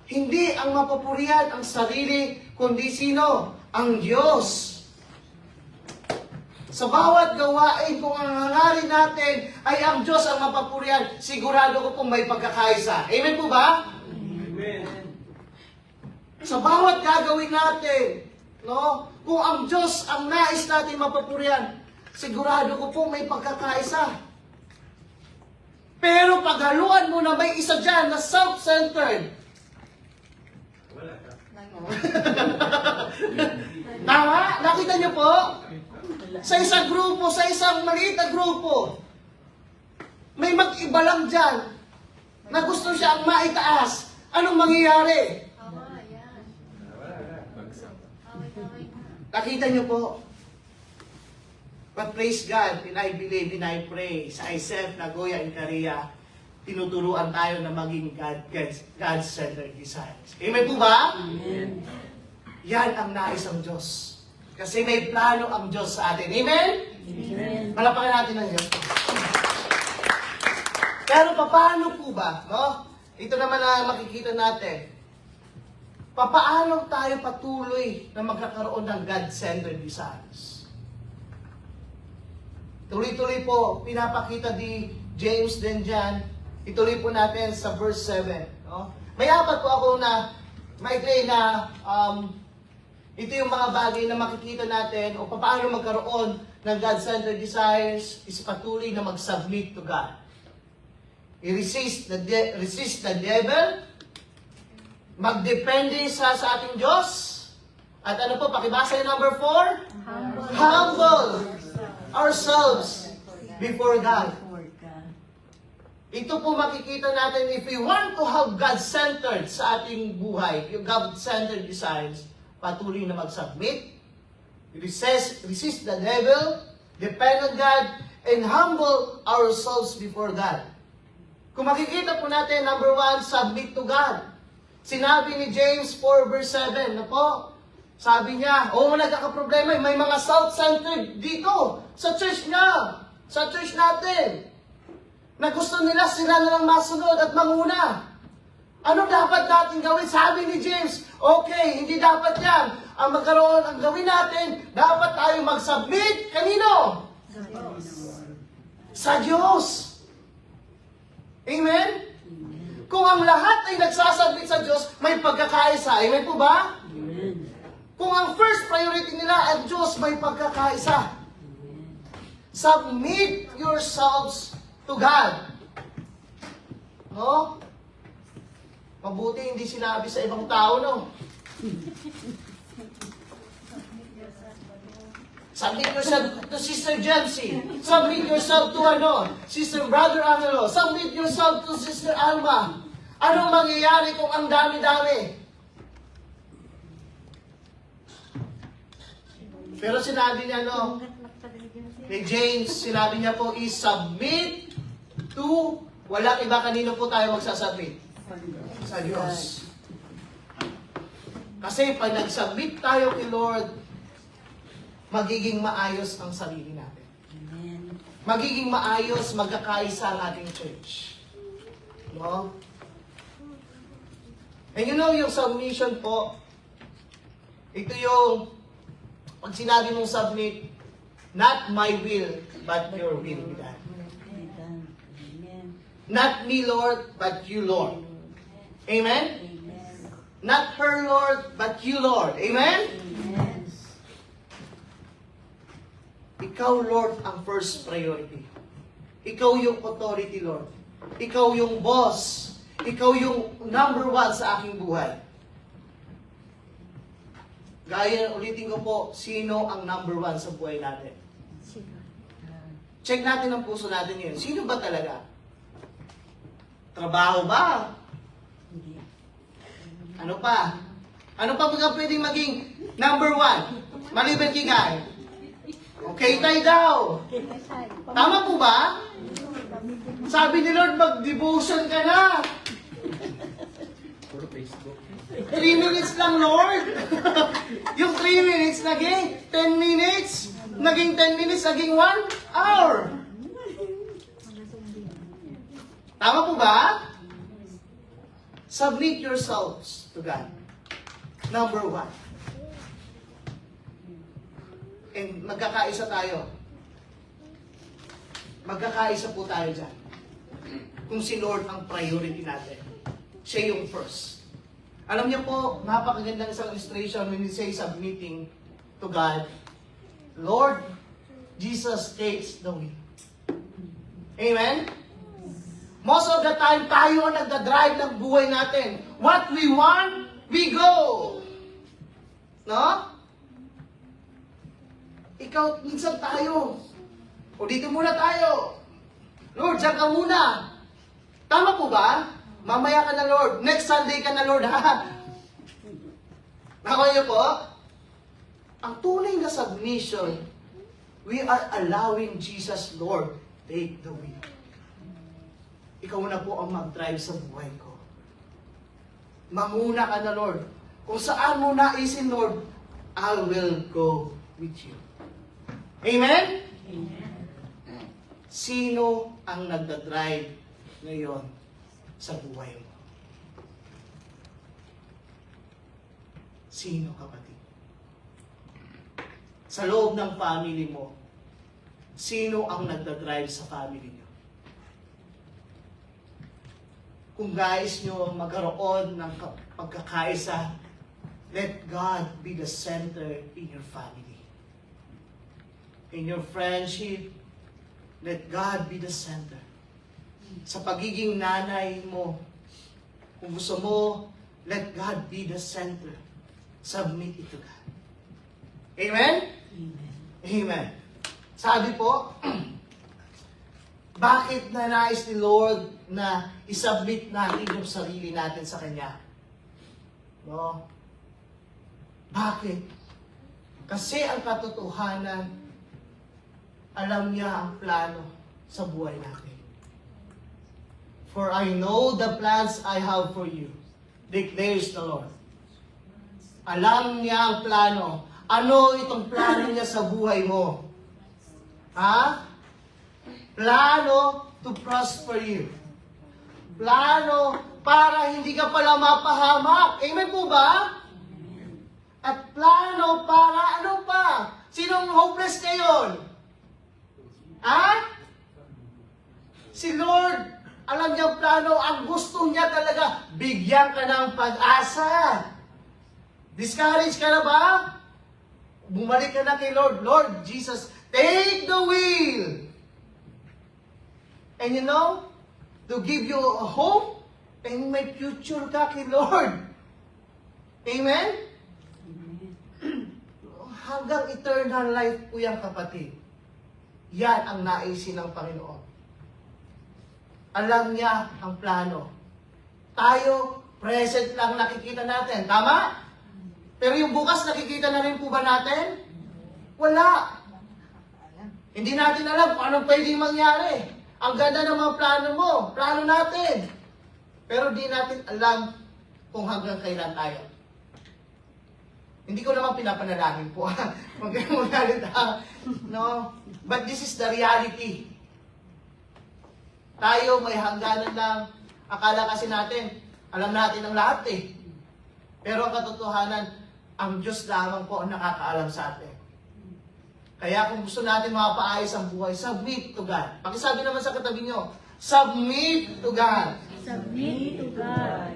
Hindi ang mapapurihan ang sarili, kundi sino? Ang Diyos. Sa bawat gawain, kung ang hangarin natin ay ang Diyos ang mapapurihan, sigurado ko pong may pagkakaisa. Amen po ba? Amen. Sa bawat gagawin natin, no? Kung ang Diyos ang nais natin mapapurihan, sigurado ko pong may pagkakaisa. Pero paghaluan mo na may isa dyan na self-centered, tama? Nakita niyo po? Sa isang grupo, sa isang maliit na grupo, may mag-iba lang dyan na gusto siya ang maitaas. Anong mangyayari? Nakita niyo po? But praise God, and I believe and I pray, sa ISF, Nagoya, and Korea, tinuturuan tayo na maging God-centered desires. Amen po ba? Amen. Yan ang nais ng Diyos. Kasi may plano ang Diyos sa atin. Amen? Amen. Malapakan natin ang Diyos. Pero paano po ba? No? Ito naman na makikita natin. Paano tayo patuloy na magkakaroon ng God-centered desires? Tuloy-tuloy po, pinapakita di James din dyan. Ituloy po natin sa verse 7. No? May apat po ako na maikli na ito yung mga bagay na makikita natin o paano magkaroon ng God-centered desires is patuloy na mag-submit to God. I-resist the devil, magdepende sa ating Diyos, at ano po, pakibasa yung number 4? Humble ourselves before God. Ito po makikita natin, if we want to have God-centered sa ating buhay, yung God-centered desires, patuloy na mag-submit, resist the devil, depend on God, and humble ourselves before God. Kung makikita po natin, number 1, submit to God. Sinabi ni James 4 verse 7 na po, sabi niya, nagkakaproblema, may mga self-centered dito, sa church niya, sa church natin, na gusto nila sila na lang masunod at manguna. Ano dapat natin gawin? Sabi ni James, okay, hindi dapat yan. Ang magkaroon, ang gawin natin, dapat tayo mag-submit. Kanino? Sa Diyos. Amen? Kung ang lahat ay nagsasubmit sa Diyos, may pagkakaisa. Amen po ba? Amen. Kung ang first priority nila ang Diyos, may pagkakaisa. Submit yourselves to God. No? Mabuti hindi sinabi sa ibang tao, no? Submit yourself to Sister Jency. Submit yourself to Sister Brother Angelo. Submit yourself to Sister Alma. Anong mangyayari kung ang dami-dami? Pero sinabi niya, kay James, sinabi niya po, is-submit to, walang iba, kanino po tayo magsasubmit? Sa Diyos. Kasi pag nag-submit tayo kay Lord, magiging maayos ang sarili natin. Magiging maayos, magkakaisa ang ating church. No? And you know, yung submission po, ito yung, pag sinabi mong submit, not my will, but your will be done. Not me, Lord, but you, Lord. Amen? Not her, Lord, but you, Lord. Amen? Ikaw, Lord, ang first priority. Ikaw yung authority, Lord. Ikaw yung boss. Ikaw yung number one sa aking buhay. Gaya, ulitin ko po, sino ang number one sa buhay natin? Check natin ang puso natin yun. Sino ba talaga? Trabaho ba? Ano pa? Ano pa ba pwedeng maging number one? Maliban kay Guy. Okay tayo daw. Tama po ba? Sabi ni Lord, mag-devotion ka na. 3 minutes lang, Lord. Yung 3 minutes naging 10 minutes. Naging 10 minutes, naging 1 hour. Tama po ba? Submit yourselves to God. Number 1. And magkakaisa tayo. Magkakaisa po tayo dyan. Kung si Lord ang priority natin. Siya yung first. Alam niyo po, napakagandang isang illustration when we say submitting to God. Lord, Jesus takes the wheel. Amen? Most of the time, tayo ang nagdadrive ng buhay natin. What we want, we go. No? Ikaw, minsan tayo. O dito muna tayo. Lord, dyan ka muna. Tama po ba? Mamaya ka na, Lord. Next Sunday ka na, Lord, ha? Nakuha niyo po? Ang tunay na submission, we are allowing Jesus, Lord, take the wheel. Ikaw na po ang mag-drive sa buhay ko. Mamuna ka na, Lord. Kung saan mo naisin, Lord, I will go with you. Amen? Amen. Sino ang nagdadrive ngayon sa buhay mo? Sino, kapatid? Sa loob ng family mo, sino ang nagdadrive sa family niyo? Kung guys nyo magkaroon ng pagkakaisa, let God be the center in your family. In your friendship, let God be the center. Sa pagiging nanay mo, kung gusto mo, let God be the center. Submit it to God. Amen? Amen. Amen. Sabi po, bakit nanais ni Lord na isubmit natin yung sarili natin sa Kanya? No? Bakit? Kasi ang katotohanan, alam niya ang plano sa buhay natin. For I know the plans I have for you, declares the Lord. Alam niya ang plano. Ano itong plano niya sa buhay mo? Ha? Plano to prosper you. Plano para hindi ka pala mapahamak. Amen po ba? At plano para ano pa? Sinong hopeless ngayon? Ha? Si Lord, alam niya ang plano, ang gusto niya talaga, bigyan ka ng pag-asa. Discouraged ka na ba? Bumalik ka na kay Lord. Lord Jesus, take the wheel. And you know, to give you a hope, and may future ka kay Lord. Amen? Hanggang eternal life po yan, kapatid. Yan ang naisin ng Panginoon. Alam niya ang plano. Tayo, present lang nakikita natin. Tama? Pero yung bukas, nakikita na rin po ba natin? Wala. Hindi natin alam kung anong pwedeng mangyari. Ang ganda ng mga plano mo, plano natin. Pero di natin alam kung hanggang kailan tayo. Hindi ko naman pinapanalangin po. Huwag kayong magalit ha. No? But this is the reality. Tayo may hangganan lang. Akala kasi natin, alam natin ang lahat eh. Pero ang katotohanan, ang Diyos lamang po ang nakakaalam sa atin. Kaya kung gusto natin mapaayos ang buhay, submit to God. Pakisabi naman sa katabi nyo, submit to God. Submit to God.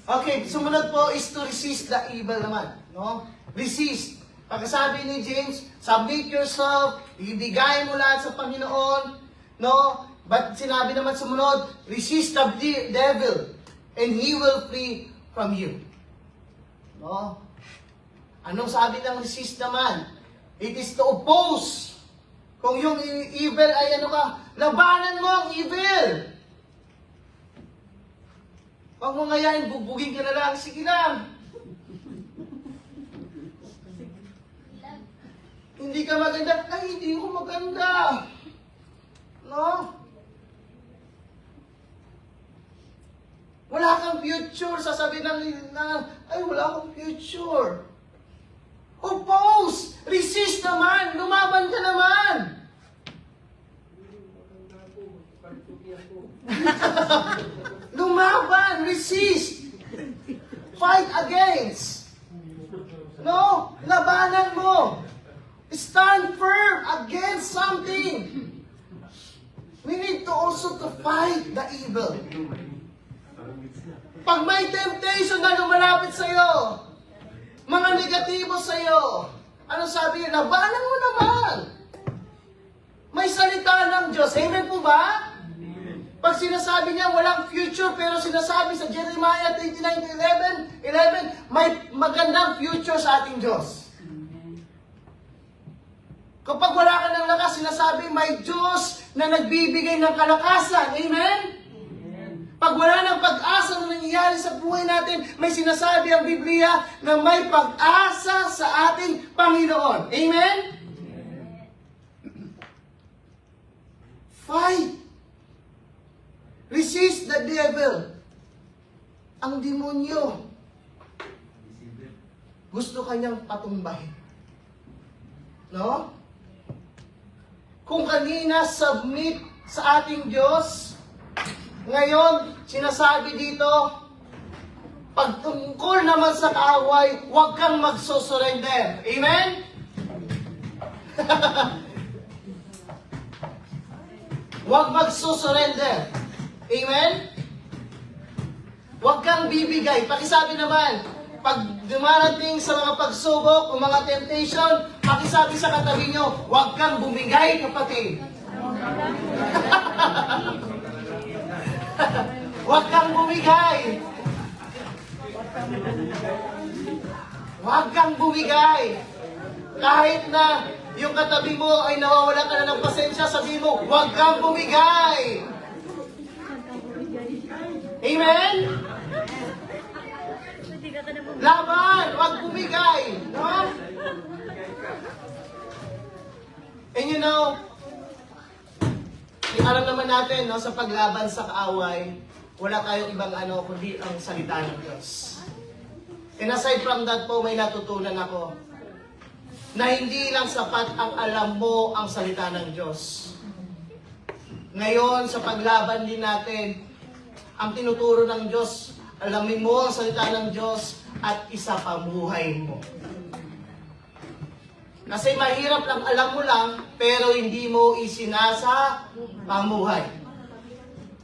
Okay, sumunod po is to resist the evil naman. No? Resist. Pagkasabi ni James, submit yourself, ibigay mo lahat sa Panginoon. No? But sinabi naman sumunod, resist the devil, and he will flee from you. No? Anong sabi ng resist naman? It is to oppose. Kung yung evil ay ano ka, labanan mo ang evil. Huwag mo ngayon, bugbugin ka na lang. Sige lang. Hindi ka maganda. Ay, hindi ko maganda. No? Wala kang future. Sasabihin ay, wala akong future. Oppose! Resist naman! Lumaban ka naman! Lumaban! Resist! Fight against! No? Labanan mo! Stand firm against something! We need to also to fight the evil. Pag may temptation na lumalapit sa'yo, mga negatibo sa'yo, ano sabi niya? Labanan mo naman! May salita ng Diyos. Amen po ba? Pag sinasabi niya walang future, pero sinasabi sa Jeremiah 29:11, may magandang future sa ating Diyos. Kapag wala ka ng lakas, sinasabi may Diyos na nagbibigay ng kalakasan. Amen? Pag wala ng pag-asa na nangyayari sa buhay natin, may sinasabi ang Biblia na may pag-asa sa ating Panginoon. Amen? Fight. Resist the devil. Ang demonyo. Gusto kanyang patumbahin. No? Kung kanina submit sa ating Diyos, ngayon, sinasabi dito, pagtungkol naman sa kaaway, huwag kang magsusurrender. Amen? Huwag magsusurrender. Amen? Huwag kang bibigay. Pakisabi naman, pag dumarating sa mga pagsubok o mga temptation, pakisabi sa katabi nyo, huwag kang bumigay, kapatid. Huwag kang bumigay. Huwag kang bumigay. Kahit na yung katabi mo ay nawawala ka na ng pasensya, sabihin mo, huwag kang bumigay. Amen? Laban, huwag bumigay. No? And you know, alam naman natin, no, sa paglaban sa kaaway, wala tayong ibang kundi ang salita ng Diyos. And aside from that po, may natutunan ako na hindi lang sapat ang alam mo ang salita ng Diyos. Ngayon, sa paglaban din natin, ang tinuturo ng Diyos, alamin mo ang salita ng Diyos at isapamuhay mo. Kasi mahirap lang, alam mo lang, pero hindi mo isinasa pamuhay.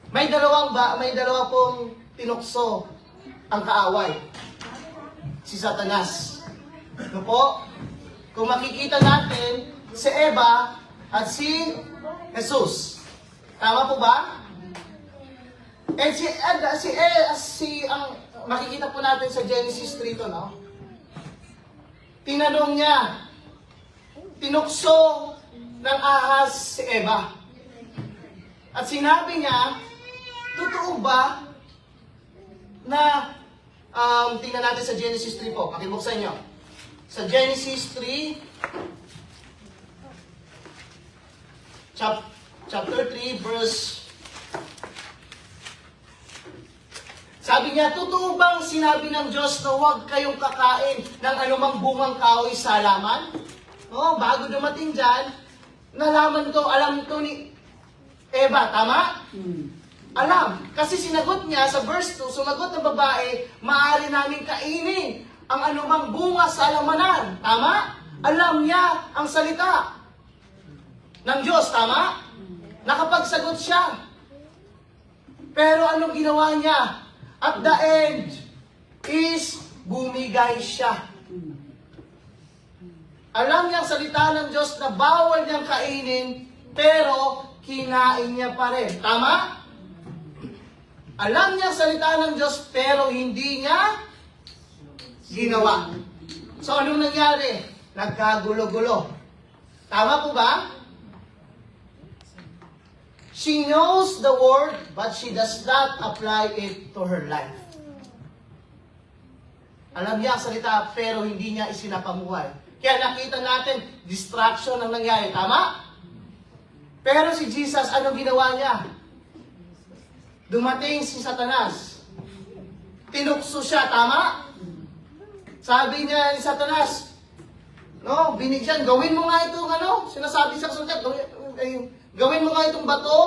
May dalawa pong tinukso ang kaaway. Si Satanas. Ano po? Kung makikita natin, si Eva at si Jesus. Tama po ba? And ang makikita po natin sa Genesis 3 to, no? tinanong niya, tinukso ng ahas si Eva. At sinabi niya, totoo ba na, tingnan natin sa Genesis 3 po, pakibuksan niyo. Sa Genesis 3, chapter 3, verse, sabi niya, totoo bang sinabi ng Diyos na huwag kayong kakain ng anumang bungang kahoy sa halaman? Oh, bago dumating dyan, nalaman to, alam to ni Eva, tama? Alam. Kasi sinagot niya sa verse 2, sumagot ng babae, maaari namin kainin ang anumang bunga sa halamanan. Tama? Alam niya ang salita ng Diyos, tama? Nakapagsagot siya. Pero anong ginawa niya? At the end is bumigay siya. Alam niya ang salita ng Diyos na bawal niyang kainin, pero kinain niya pa rin. Tama? Alam niya ang salita ng Diyos, pero hindi niya ginawa. So, anong nangyari? Nagkagulo-gulo. Tama po ba? She knows the word, but she does not apply it to her life. Alam niya ang salita, pero hindi niya isinapamuhay. Kaya nakita natin, distraction ang nangyari. Tama? Pero si Jesus, anong ginawa niya? Dumating si Satanas. Tinukso siya, tama? Sabi niya ni Satanas, no, binigyan, gawin mo nga itong sinasabi sa kasulatan, gawin mo nga itong bato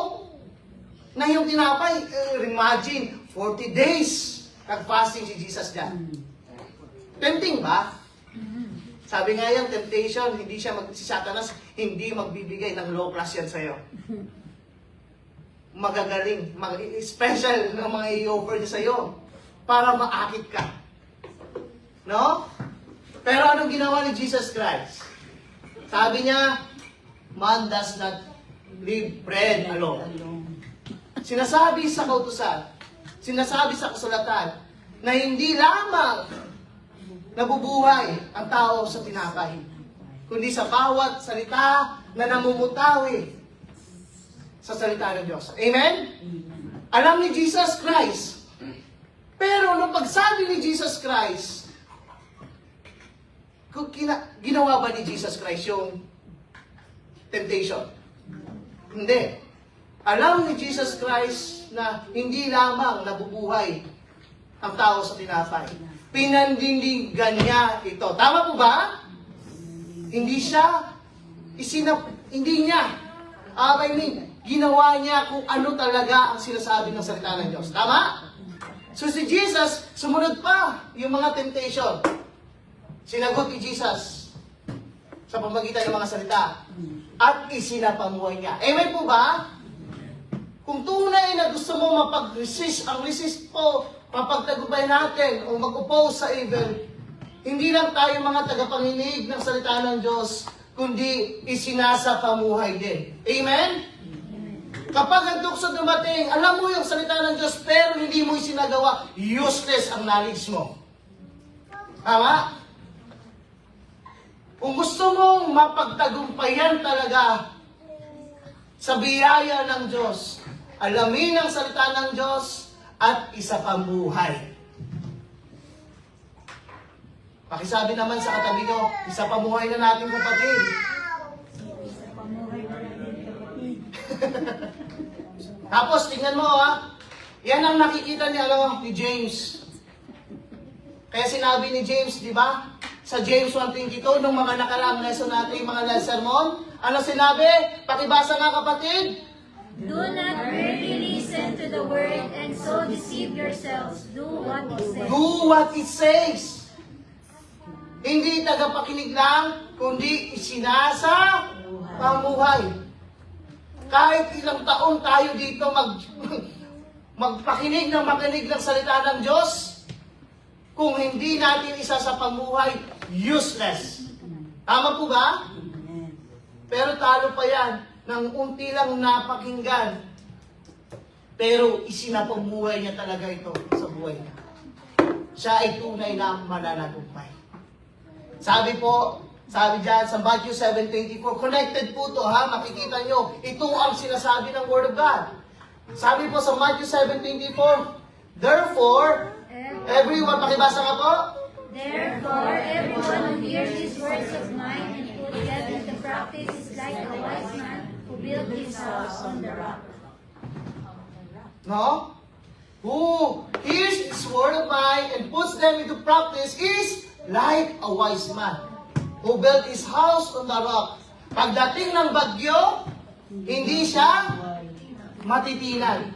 na yung tinapay. Imagine, 40 days nag-fasting si Jesus dyan. Tempting ba? Sabi nga yan, temptation, si Satanas, hindi magbibigay ng low class yan sa'yo. Magagaling, special na mga i-offer niya sa'yo para maakit ka. No? Pero anong ginawa ni Jesus Christ? Sabi niya, man does not live bread alone. Sinasabi sa kautusan, sinasabi sa kasulatan, na hindi lamang nabubuhay ang tao sa tinapay, kundi sa bawat salita na namumutawi sa salita ng Diyos. Amen? Alam ni Jesus Christ. Pero nung pagsabi ni Jesus Christ, ginawa ba ni Jesus Christ yung temptation? Hindi. Alam ni Jesus Christ na hindi lamang nabubuhay ang tao sa tinapay. Pinandindigan niya ito. Tama po ba? Hindi siya, ginawa niya kung ano talaga ang sinasabi ng salita ng Diyos. Tama? So si Jesus, sumunod pa yung mga temptation. Sinagot ni Jesus sa pamamagitan ng mga salita. At isinapamuhay niya. Amen po ba? Kung tunay na gusto mo mapag-resist, ang resist po, mapagtagumpay natin o mag-oppose sa evil, hindi lang tayo mga tagapanginig ng salita ng Diyos, kundi isinasapamuhay din. Amen? Kapag ang tukso dumating, alam mo yung salita ng Diyos, pero hindi mo isinagawa, useless ang knowledge mo. Tama? Kung gusto mong mapagtagumpayan talaga sa biyaya ng Diyos, alamin ang salita ng Diyos, at isapamuhay. Pakisabi naman sa katabi nyo, isapamuhay na natin kapatid. Tapos, tingnan mo yan ang nakikita ni James. Kaya sinabi ni James, di ba? Sa James 1:22, nung mga nakaraang lesson natin, mga sermon, ano sinabi? Pakibasa nga kapatid. Do not merely listen to the word and so deceive yourselves. Do what it says. Do what it says. Hindi tagapakinig lang, kundi pamuhay. Kahit ilang taon tayo dito magpakinig ng makinig ng salita ng Diyos, kung hindi natin isa sa pamuhay, useless. Tama po ba? Pero talo pa yan ng unti lang napakinggan. Pero isinapamuhay niya talaga ito sa buhay niya. Siya ay tunay na mananagumpay. Sabi dyan sa Matthew 7:24, connected po to ha, makikita nyo, ito ang sinasabi ng Word of God. Sabi po sa Matthew 7:24, therefore, everyone, pakibasa nga po, Therefore, everyone who hears these words of mine and put them into practice is like a wise man who built his house on the rock. no? Who hears this word of mine and puts them into practice is like a wise man who built his house on the rock. Pagdating ng bagyo, hindi siya matitinan.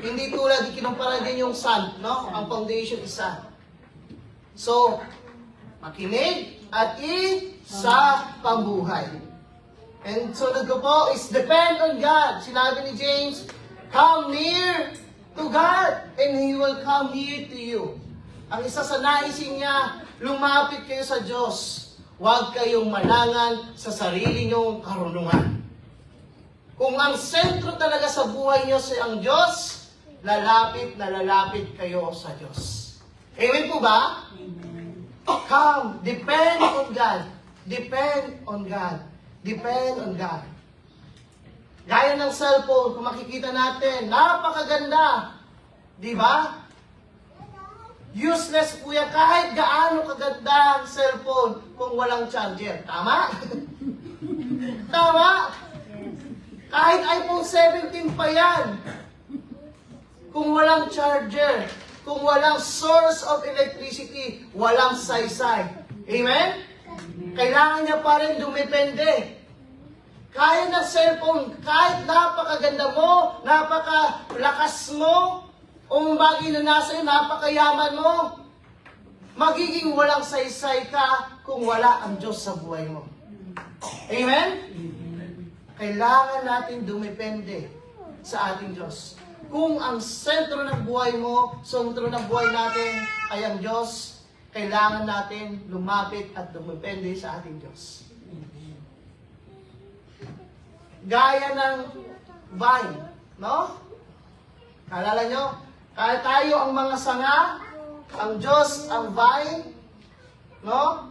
Hindi tulad, kinumpara din yung sand, no? Ang foundation is sand. So, makinig at sa pambuhay. And sunod ko po is depend on God. Sinabi ni James, come near to God and He will come near to you. Ang isa sa naisin niya, lumapit kayo sa Diyos. Huwag kayong malangan sa sarili niyong karunungan. Kung ang sentro talaga sa buhay niyo sa ang Diyos, lalapit na lalapit kayo sa Diyos. Amen po ba? Come, depend on God. Depend on God. Depend on God. Gaya ng cellphone, kung makikita natin, napakaganda. Di ba? Useless po yan kahit gaano kaganda ang cellphone kung walang charger. Tama? Tama? Kahit iPhone 17 pa yan. Kung walang charger, kung walang source of electricity, walang saysay. Amen? Kailangan niya pa rin dumepende. Kaya ng cellphone, kahit napakaganda mo, napakalakas mo, o bagay na nasa iyo, napakayaman mo, magiging walang saysay ka kung wala ang Diyos sa buhay mo. Amen? Kailangan natin dumepende sa ating Diyos. Kung ang sentro ng buhay mo, sentro ng buhay natin ay ang Diyos, kailangan natin lumapit at dumepende sa ating Diyos. Gaya ng vine, no? Alala nyo? Kaya tayo ang mga sanga, ang Diyos ang vine, no?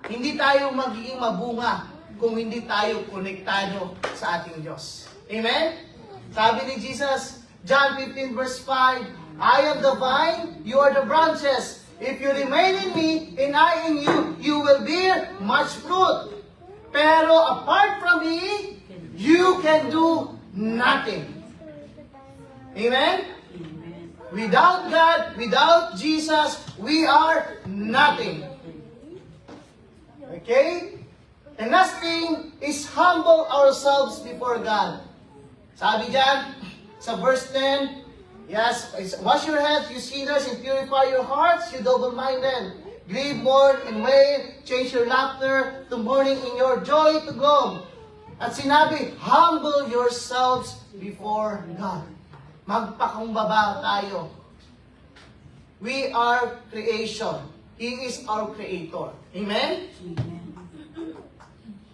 Hindi tayo magiging mabunga kung hindi tayo konektado sa ating Diyos. Amen? Sabi ni Jesus, John 15 verse 5, I am the vine, you are the branches. If you remain in me, and I in you, you will bear much fruit. Pero apart from me, you can do nothing. Amen? Without God, without Jesus, we are nothing. Okay? And last thing is humble ourselves before God. Sabi dyan, sa verse 10, yes, wash your hands, you sinners, and purify your hearts, you double-minded. Grieve, mourn, and wail, change your laughter to mourning in your joy to gloom. At sinabi, humble yourselves before God. Magpakumbaba tayo. We are creation. He is our creator. Amen?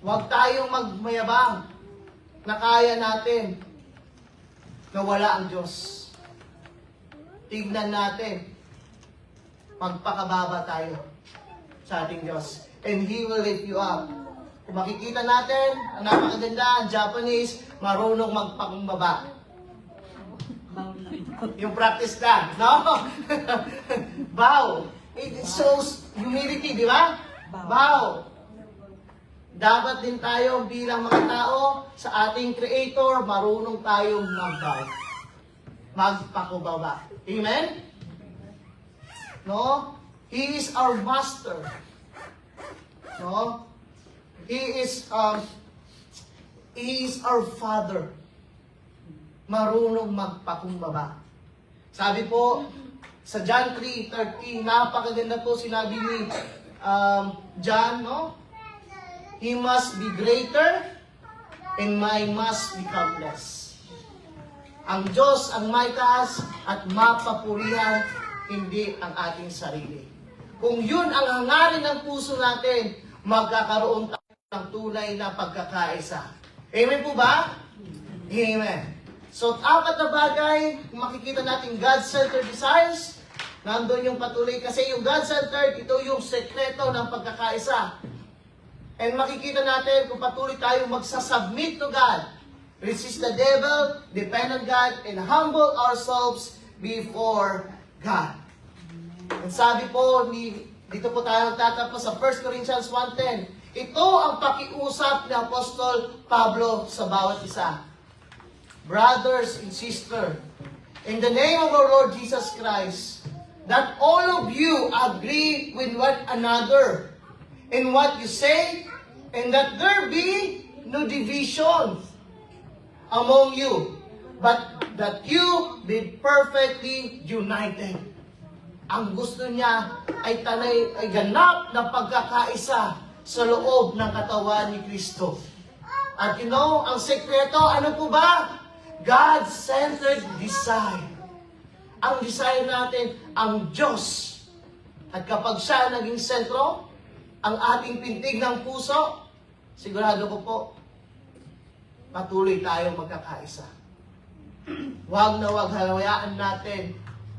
Huwag tayong magmayabang na kaya natin na wala ang Diyos. Tignan natin. Magpakababa tayo sa ating Diyos. And He will lift you up. Kung makikita natin, ang napakaganda, ang Japanese, marunong magpakumbaba. Yung practice lang, no? Bow. It shows humility, di ba? Bow. Dapat din tayo bilang mga tao sa ating Creator, marunong tayong mag-bow. Magpakubaba. Amen? No? He is our master. No? He is our Father. Marunong magpakumbaba. Sabi po, sa John 3:13, napakaganda po sinabi ni John, no? He must be greater and I must become less. Ang Diyos ang may taas at mapapurihan, hindi ang ating sarili. Kung yun ang hangarin ng puso natin, magkakaroon tayo ng tunay na pagkakaisa. Amen po ba? Amen. So, apat na bagay, kung makikita natin God-centered desires, Nandun yung patuloy. Kasi yung God-centered, ito yung sekreto ng pagkakaisa. And makikita natin kung patuloy tayong magsasubmit to God. Resist the devil, depend on God, and humble ourselves before God. And sabi po, dito po tayo tatapos sa 1 Corinthians 1:10. Ito ang pakiusap ni Apostol Pablo sa bawat isa. Brothers and sisters, in the name of our Lord Jesus Christ, that all of you agree with one another in what you say, and that there be no division among you, but that you be perfectly united. Ang gusto niya ay ganap na pagkakaisa sa loob ng katawan ni Kristo. At ang sekreto, ano po ba? God-centered design. Ang design natin, ang Diyos. At kapag siya naging sentro, ang ating pintig ng puso, sigurado ko po, patuloy tayong magkakaisa. Huwag na huwag hayaan natin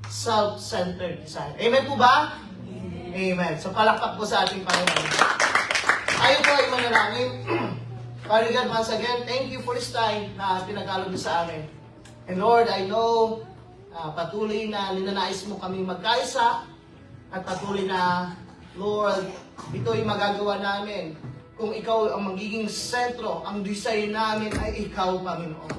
self-centered design. Amen po ba? Amen. So palakpak po sa ating Panginoon. Ayaw po ay manalangin. Father God, once again, thank you for this time na pinag-alog sa amin. And Lord, I know patuloy na ninanais mo kaming magkaisa at patuloy na, Lord, ito'y magagawa namin kung ikaw ang magiging sentro, ang design namin ay ikaw, Panginoon.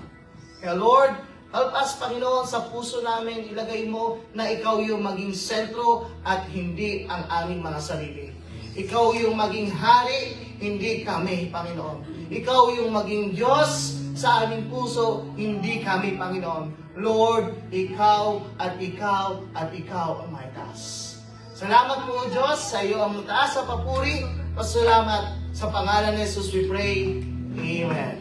Kaya Lord, help us, Panginoon, sa puso namin, ilagay mo na ikaw yung maging sentro at hindi ang aming mga sarili. Ikaw yung maging hari, hindi kami, Panginoon. Ikaw yung maging Diyos sa aming puso, hindi kami, Panginoon. Lord, ikaw at ikaw at ikaw ang may taas. Salamat po, Diyos, sa iyo ang mataas sa papuri. Pasalamat sa pangalan ni Jesus we pray. Amen.